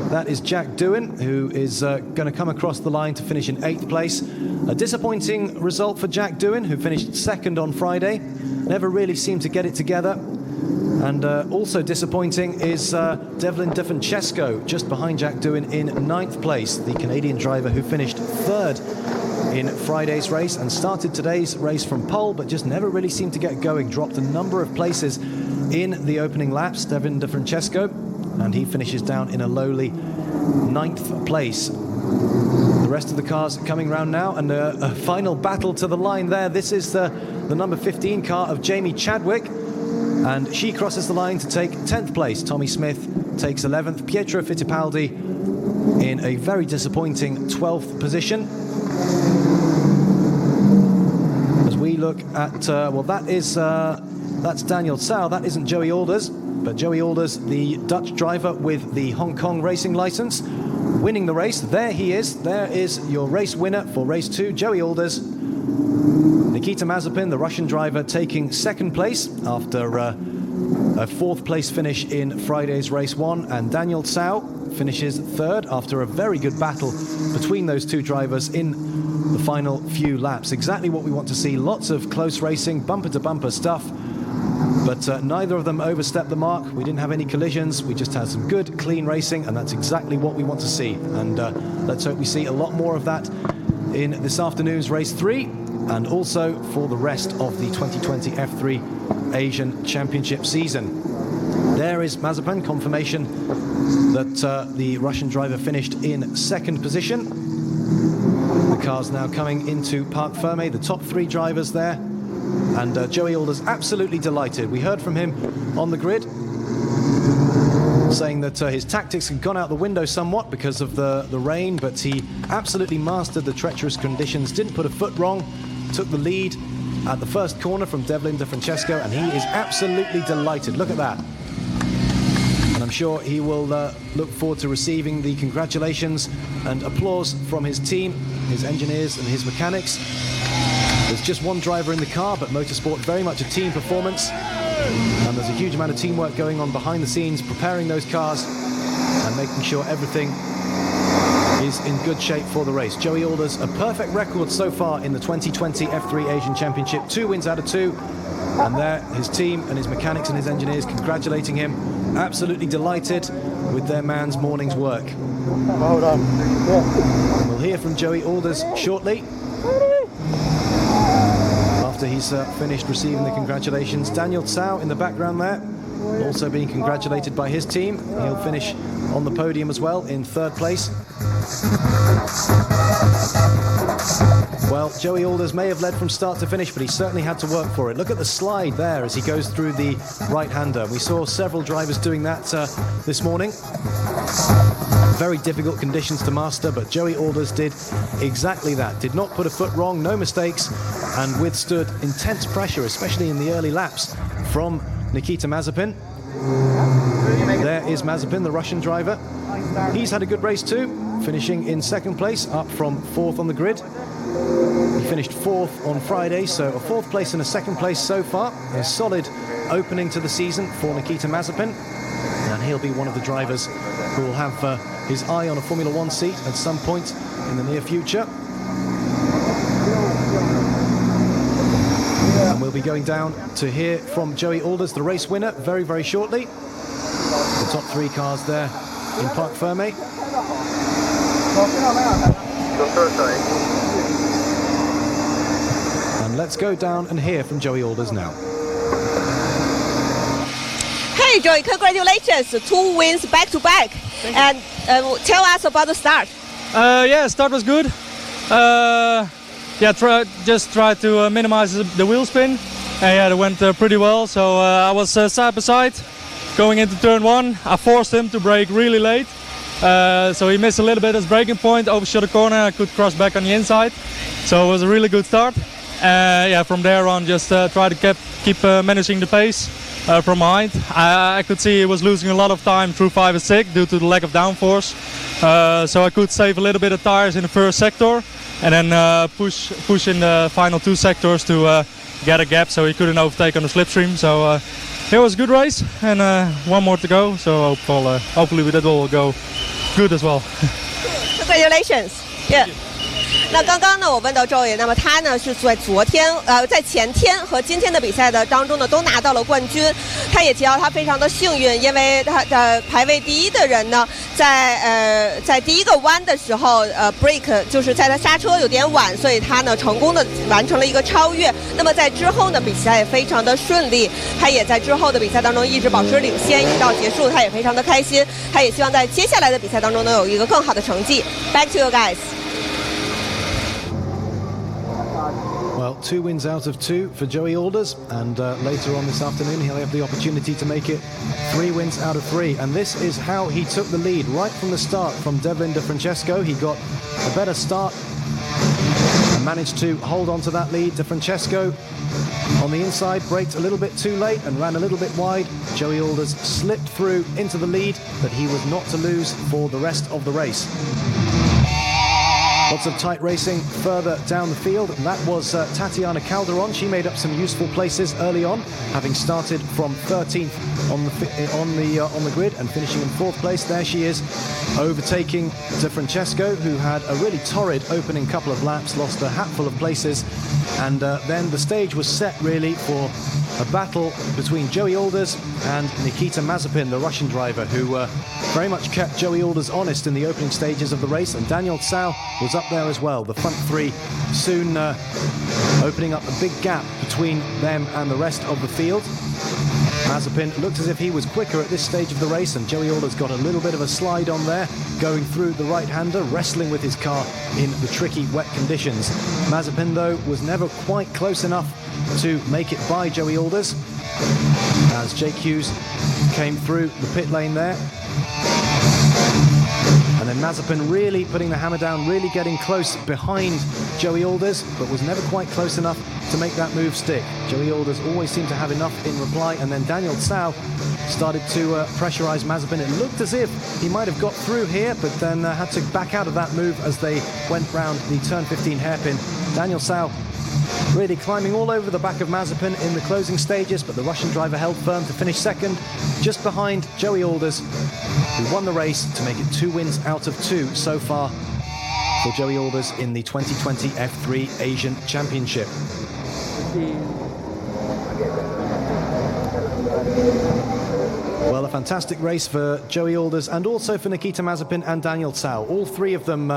That is Jack Doohan, who is going to come across the line to finish in 8th place. A disappointing result for Jack Doohan, who finished 2nd on Friday. Never really seemed to get it together. And also disappointing is Devlin DeFrancesco, just behind Jack Doohan in 9th place, the Canadian driver who finished 3rd in Friday's race and started today's race from pole, but just never really seemed to get going. Dropped a number of places in the opening laps, Devlin DeFrancesco, and he finishes down in a lowly 9th place. The rest of the cars coming round now, and a final battle to the line there. This is the number 15 car of Jamie Chadwick, and she crosses the line to take 10th place. Tommy Smith takes 11th. Pietro Fittipaldi in a very disappointing 12th position. As we look at, well, that's Daniel Tsao. That isn't Joey Alders, but Joey Alders, the Dutch driver with the Hong Kong racing license, winning the race. There he is. There is your race winner for race 2, Joey Alders. Nikita Mazepin, the Russian driver, taking 2nd place after a 4th place finish in Friday's race 1, and Daniel Tsao finishes 3rd after a very good battle between those two drivers in the final few laps. Exactly what we want to see. Lots of close racing, bumper to bumper stuff, but neither of them overstepped the mark. We didn't have any collisions. We just had some good, clean racing, and that's exactly what we want to see. And let's hope we see a lot more of that in this afternoon's race 3, and also for the rest of the 2020 F3 Asian Championship season. There is Mazepin, confirmation that the Russian driver finished in 2nd position. The car's now coming into Parc Fermé, the top 3 drivers there, and Joey Alders absolutely delighted. We heard from him on the grid, saying that his tactics had gone out the window somewhat because of the rain, but he absolutely mastered the treacherous conditions, didn't put a foot wrong, took the lead at the first corner from Devlin DeFrancesco, and he is absolutely delighted. Look at that. And I'm sure he will look forward to receiving the congratulations and applause from his team, his engineers and his mechanics. There's just one driver in the car, but motorsport very much a team performance, and there's a huge amount of teamwork going on behind the scenes, preparing those cars and making sure everything is in good shape for the race. Joey Alders, a perfect record so far in the 2020 F3 Asian Championship, 2 wins out of 2, and there his team and his mechanics and his engineers congratulating him, absolutely delighted with their man's morning's work. Hold on. Yeah. We'll hear from Joey Alders shortly, after he's finished receiving the congratulations. Daniel Tsao in the background there, also being congratulated by his team. He'll finish on the podium as well in 3rd place. Well, Joey Alders may have led from start to finish, but he certainly had to work for it. Look at the slide there as he goes through the right-hander. We saw several drivers doing that this morning. Very difficult conditions to master, but Joey Alders did exactly that. Did not put a foot wrong, no mistakes, and withstood intense pressure, especially in the early laps, from Nikita Mazepin. There is Mazepin, the Russian driver. He's had a good race too, finishing in 2nd place, up from 4th on the grid. He finished 4th on Friday, so a 4th place and a 2nd place so far. A solid opening to the season for Nikita Mazepin, and he'll be one of the drivers who will have his eye on a Formula 1 seat at some point in the near future. And we'll be going down to hear from Joey Alders, the race winner, very, very shortly. The top 3 cars there in Parc Fermé. And let's go down and hear from Joey Alders now. Hey Joey, congratulations, 2 wins back to back. And tell us about the start. Yeah, start was good. Just try to minimize the wheel spin. And yeah, it went pretty well. So I was side by side going into turn 1. I forced him to brake really late. So he missed a little bit his braking point, overshot a corner, I could cross back on the inside. So it was a really good start. Yeah, from there on just try to keep managing the pace from behind. I could see he was losing a lot of time through 5 and 6 due to the lack of downforce. So I could save a little bit of tires in the first sector and then push in the final 2 sectors to get a gap so he couldn't overtake on the slipstream. So it was a good race, and one more to go. So hopefully that will go good as well. Congratulations! Yeah. 那刚刚呢，我问到周爷，那么他呢是在在前天和今天的比赛的当中呢，都拿到了冠军。他也提到他非常的幸运，因为他的排位第一的人呢，在第一个弯的时候，break 就是在他刹车有点晚，所以他呢成功的完成了一个超越。那么在之后呢，比赛也非常的顺利，他也在之后的比赛当中一直保持领先，一直到结束，他也非常的开心。他也希望在接下来的比赛当中能有一个更好的成绩。Back to you guys. Well, 2 wins out of 2 for Joey Alders, and later on this afternoon he'll have the opportunity to make it 3 wins out of 3. And this is how he took the lead right from the start from Devlin De Francesco. He got a better start and managed to hold on to that lead. De Francesco on the inside braked a little bit too late and ran a little bit wide. Joey Alders slipped through into the lead, but he was not to lose for the rest of the race. Lots of tight racing further down the field, and that was Tatiana Calderon. She made up some useful places early on, having started from 13th on the grid and finishing in 4th place. There she is, overtaking De Francesco, who had a really torrid opening couple of laps, lost a hatful of places, and then the stage was set really for a battle between Joey Alders and Nikita Mazepin, the Russian driver, who very much kept Joey Alders honest in the opening stages of the race, and Daniel Tsao was up there as well. The front three soon opening up a big gap between them and the rest of the field. Mazepin looked as if he was quicker at this stage of the race, and Joey Alders got a little bit of a slide on there, going through the right-hander, wrestling with his car in the tricky wet conditions. Mazepin, though, was never quite close enough to make it by Joey Alders, as Jake Hughes came through the pit lane there. And then Mazepin really putting the hammer down, really getting close behind Joey Alders, but was never quite close enough to make that move stick. Joey Alders always seemed to have enough in reply, and then Daniel Tsao started to pressurize Mazepin. It looked as if he might have got through here, but then had to back out of that move as they went round the turn 15 hairpin. Daniel Tsao really climbing all over the back of Mazepin in the closing stages, but the Russian driver held firm to finish second, just behind Joey Alders, who won the race to make it 2 wins out of 2 so far for Joey Alders in the 2020 F3 Asian Championship. Well, a fantastic race for Joey Alders and also for Nikita Mazepin and Daniel Tsao. All three of them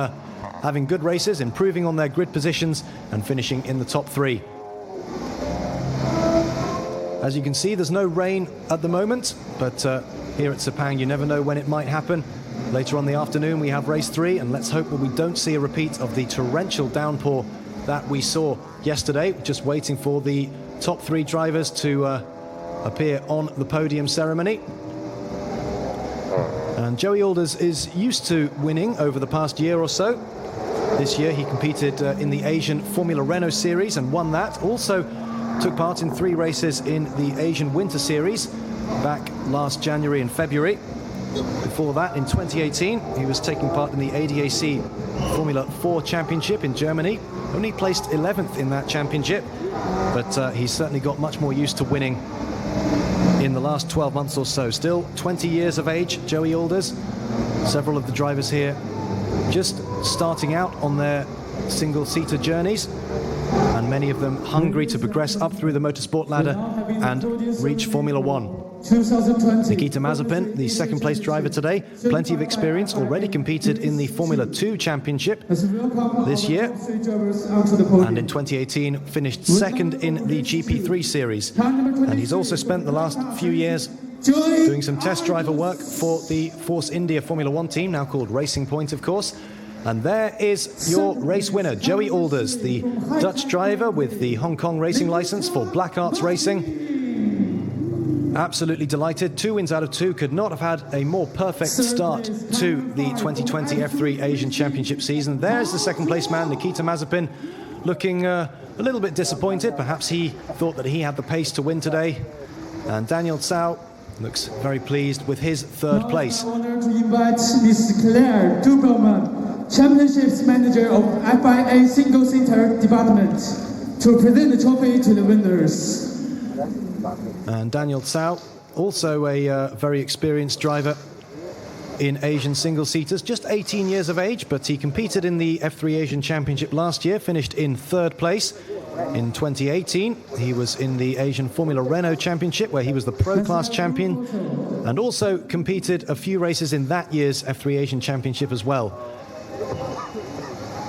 having good races, improving on their grid positions and finishing in the top 3. As you can see, there's no rain at the moment, but here at Sepang, you never know when it might happen. Later on the afternoon, we have race 3, and let's hope that we don't see a repeat of the torrential downpour that we saw yesterday. Just waiting for the top 3 drivers to appear on the podium ceremony. And Joey Alders is used to winning over the past year or so. This year he competed in the Asian Formula Renault Series and won that. Also took part in 3 races in the Asian Winter Series back last January and February. Before that, in 2018, he was taking part in the ADAC Formula 4 Championship in Germany. Only placed 11th in that championship, but he's certainly got much more used to winning in the last 12 months or so. Still 20 years of age, Joey Alders. Several of the drivers here just starting out on their single-seater journeys, and many of them hungry to progress up through the motorsport ladder and reach Formula 1. Nikita Mazepin, the second-place driver today, plenty of experience, already competed in the Formula 2 Championship this year, and in 2018 finished second in the GP3 Series. And he's also spent the last few years doing some test driver work for the Force India Formula 1 team, now called Racing Point, of course. And there is your race winner, Joey Alders, the Dutch driver with the Hong Kong racing license for Black Arts Racing. Absolutely delighted. 2 wins out of 2. Could not have had a more perfect start to the 2020 F3 Asian Championship season. There's the second place man, Nikita Mazepin, looking a little bit disappointed. Perhaps he thought that he had the pace to win today. And Daniel Tsao looks very pleased with his 3rd place. I'm honored to invite Ms. Claire Dubelman, Championships Manager of FIA Single Seater Department, to present the trophy to the winners. And Daniel Tsao, also a very experienced driver in Asian single-seaters, just 18 years of age, but he competed in the F3 Asian Championship last year, finished in 3rd place. In 2018, he was in the Asian Formula Renault Championship, where he was the Pro Class champion, and also competed a few races in that year's F3 Asian Championship as well.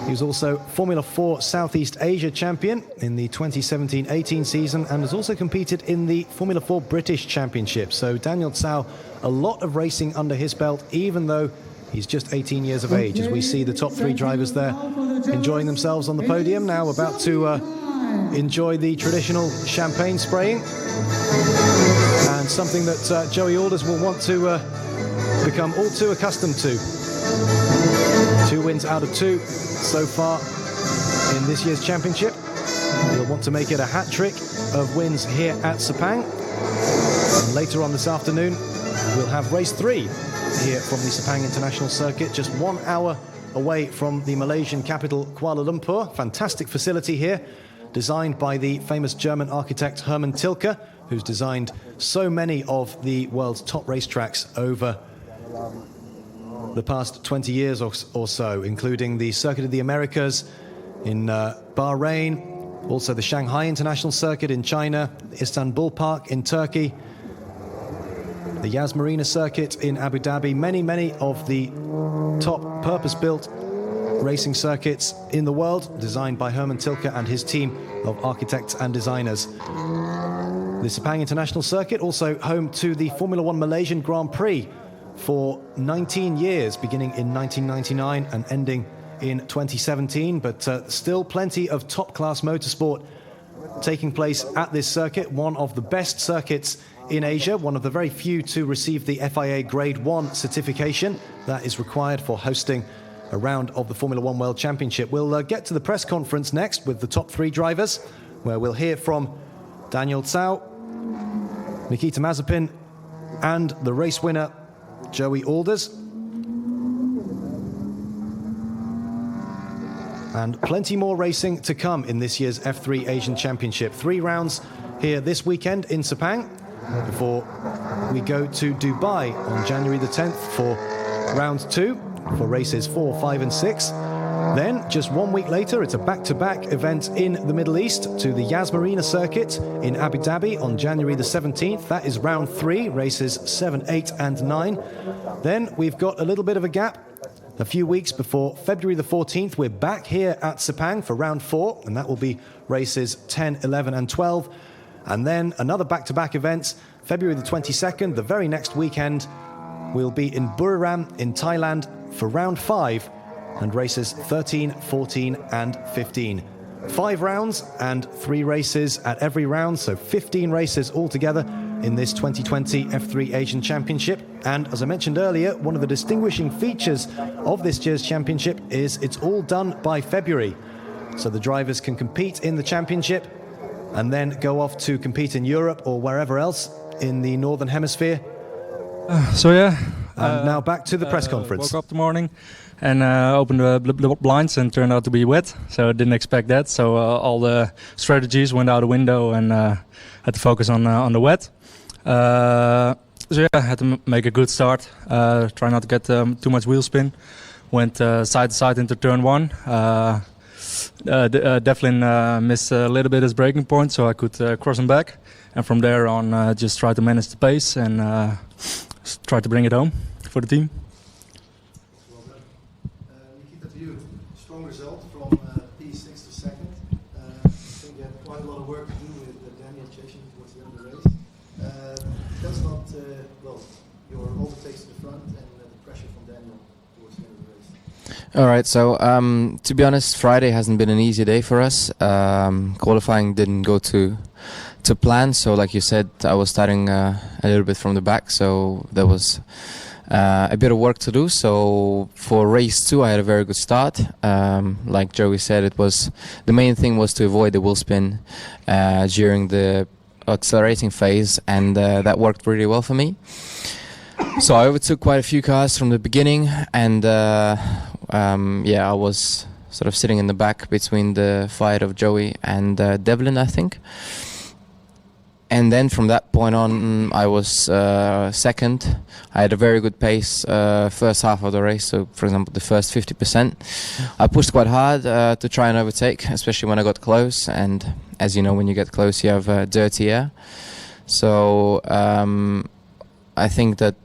He was also Formula 4 Southeast Asia champion in the 2017-18 season, and has also competed in the Formula 4 British Championship. So Daniel Tsao, a lot of racing under his belt, even though he's just 18 years of age. As we see the top 3 drivers there enjoying themselves on the podium, now about to enjoy the traditional champagne spraying, and something that Joey Alders will want to become all too accustomed to. 2 wins out of 2 so far in this year's championship. He'll want to make it a hat-trick of wins here at Sepang. And later on this afternoon, we'll have race 3 here from the Sepang International Circuit, just 1 hour away from the Malaysian capital, Kuala Lumpur. Fantastic facility here, designed by the famous German architect Hermann Tilke, who's designed so many of the world's top racetracks over the past 20 years or so, including the Circuit of the Americas in Bahrain, also the Shanghai International Circuit in China, Istanbul Park in Turkey, the Yas Marina Circuit in Abu Dhabi, many of the top purpose-built racing circuits in the world, designed by Hermann Tilke and his team of architects and designers. The Sepang International Circuit, also home to the Formula 1 Malaysian Grand Prix for 19 years, beginning in 1999 and ending in 2017, but still plenty of top-class motorsport taking place at this circuit, one of the best circuits in Asia, one of the very few to receive the FIA Grade 1 certification that is required for hosting a round of the Formula 1 World Championship. We'll get to the press conference next with the top 3 drivers, where we'll hear from Daniel Tsao, Nikita Mazepin, and the race winner, Joey Alders. And plenty more racing to come in this year's F3 Asian Championship. 3 rounds here this weekend in Sepang before we go to Dubai on January the 10th for round 2 for races 4, 5 and 6. Then, just 1 week later, it's a back-to-back event in the Middle East to the Yas Marina Circuit in Abu Dhabi on January the 17th. That is round 3, races 7, 8 and 9. Then we've got a little bit of a gap, a few weeks before February the 14th. We're back here at Sepang for round 4, and that will be races 10, 11 and 12. And then another back-to-back event, February the 22nd, the very next weekend, we'll be in Buriram in Thailand for round 5, and races 13, 14 and 15. 5 rounds and 3 races at every round, so 15 races altogether in this 2020 F3 Asian Championship. And as I mentioned earlier, one of the distinguishing features of this year's championship is it's all done by February. So the drivers can compete in the championship and then go off to compete in Europe or wherever else in the Northern Hemisphere. And now back to the press conference. Woke up the morning and opened the blinds, and turned out to be wet, so I didn't expect that. So all the strategies went out the window, and had to focus on the wet. I had to make a good start. Try not to get too much wheel spin. Went side to side into turn 1. Devlin missed a little bit his braking point, so I could cross him back. And from there on, just try to manage the pace and try to bring it home for the team. Nikita, to you, strong result from P6 to second. I think you had quite a lot of work to do with Daniel chasing towards the end of the race. That's not, your overtakes to the front and the pressure from Daniel towards the end of the race. All right, so to be honest, Friday hasn't been an easy day for us. Qualifying didn't go to plan, so like you said, I was starting a little bit from the back, so there was a bit of work to do. So for race 2 I had a very good start. Like Joey said, it was the main thing was to avoid the wheel spin during the accelerating phase, and that worked really well for me. So I overtook quite a few cars from the beginning, and I was sort of sitting in the back between the fight of Joey and Devlin, I think. And then from that point on, I was second. I had a very good pace first half of the race. So, for example, the first 50%, I pushed quite hard to try and overtake, especially when I got close. And as you know, when you get close, you have dirty air. So I think that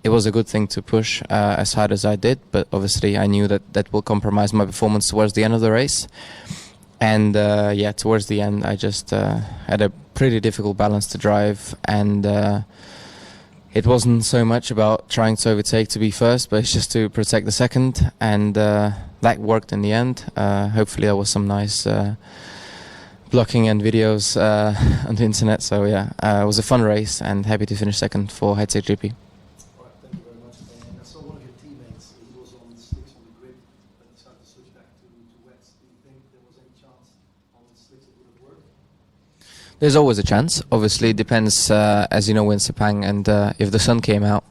it was a good thing to push as hard as I did. But obviously, I knew that that will compromise my performance towards the end of the race. And yeah, towards the end, I just had a pretty difficult balance to drive, and it wasn't so much about trying to overtake to be first, but it's just to protect the second, and that worked in the end. Hopefully there was some nice blocking and videos on the internet, so yeah, it was a fun race, and happy to finish second for Headset GP. All right, thank you very much. And I saw one of your teammates, he was on slicks on the grid, but decided to switch back to wets. Do you think there was any chance on the slicks it would have worked? There's always a chance. Obviously, it depends, as you know, in Sepang, and if the sun came out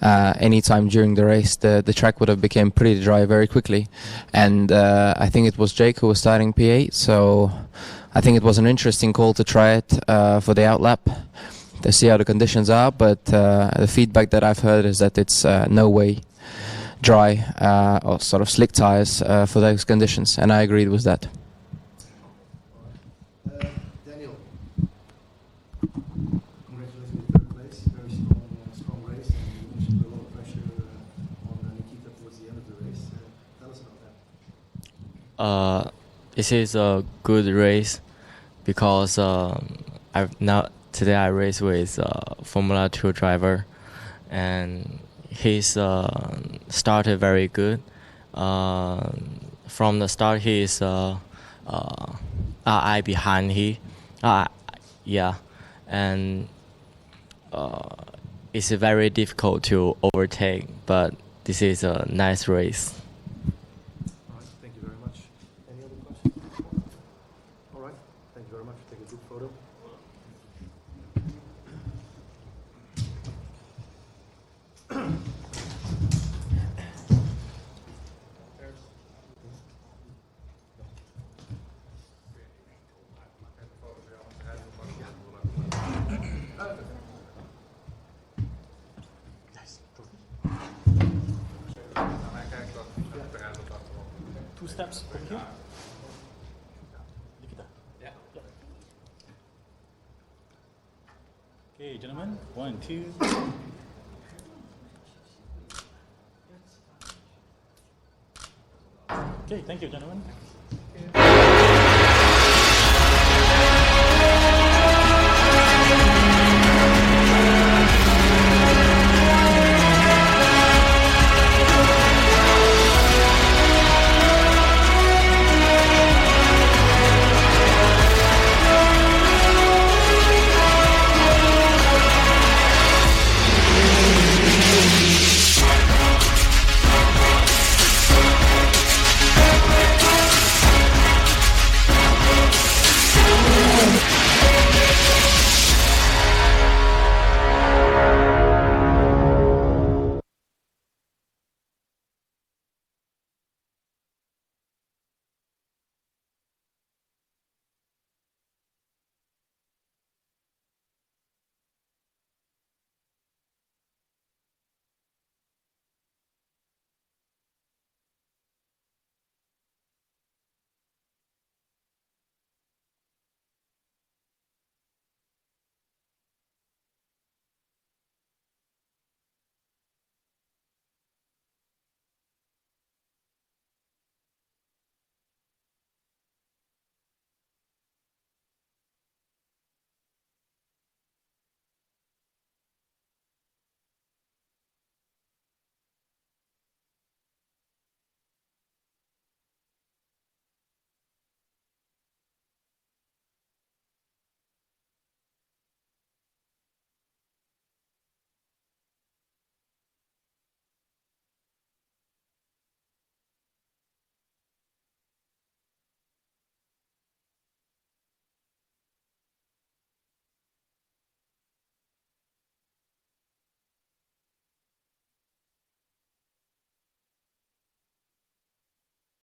any time during the race, the track would have become pretty dry very quickly. And I think it was Jake who was starting P8, so I think it was an interesting call to try it for the outlap to see how the conditions are. But the feedback that I've heard is that it's no way dry or sort of slick tires for those conditions, and I agreed with that. This is a good race because today I race with Formula 2 driver, and he's started very good. From the start, he is I behind he, yeah, and it's very difficult to overtake. But this is a nice race. Take a good photo. Two steps over here. Okay, gentlemen, 1, 2. Okay, thank you, gentlemen.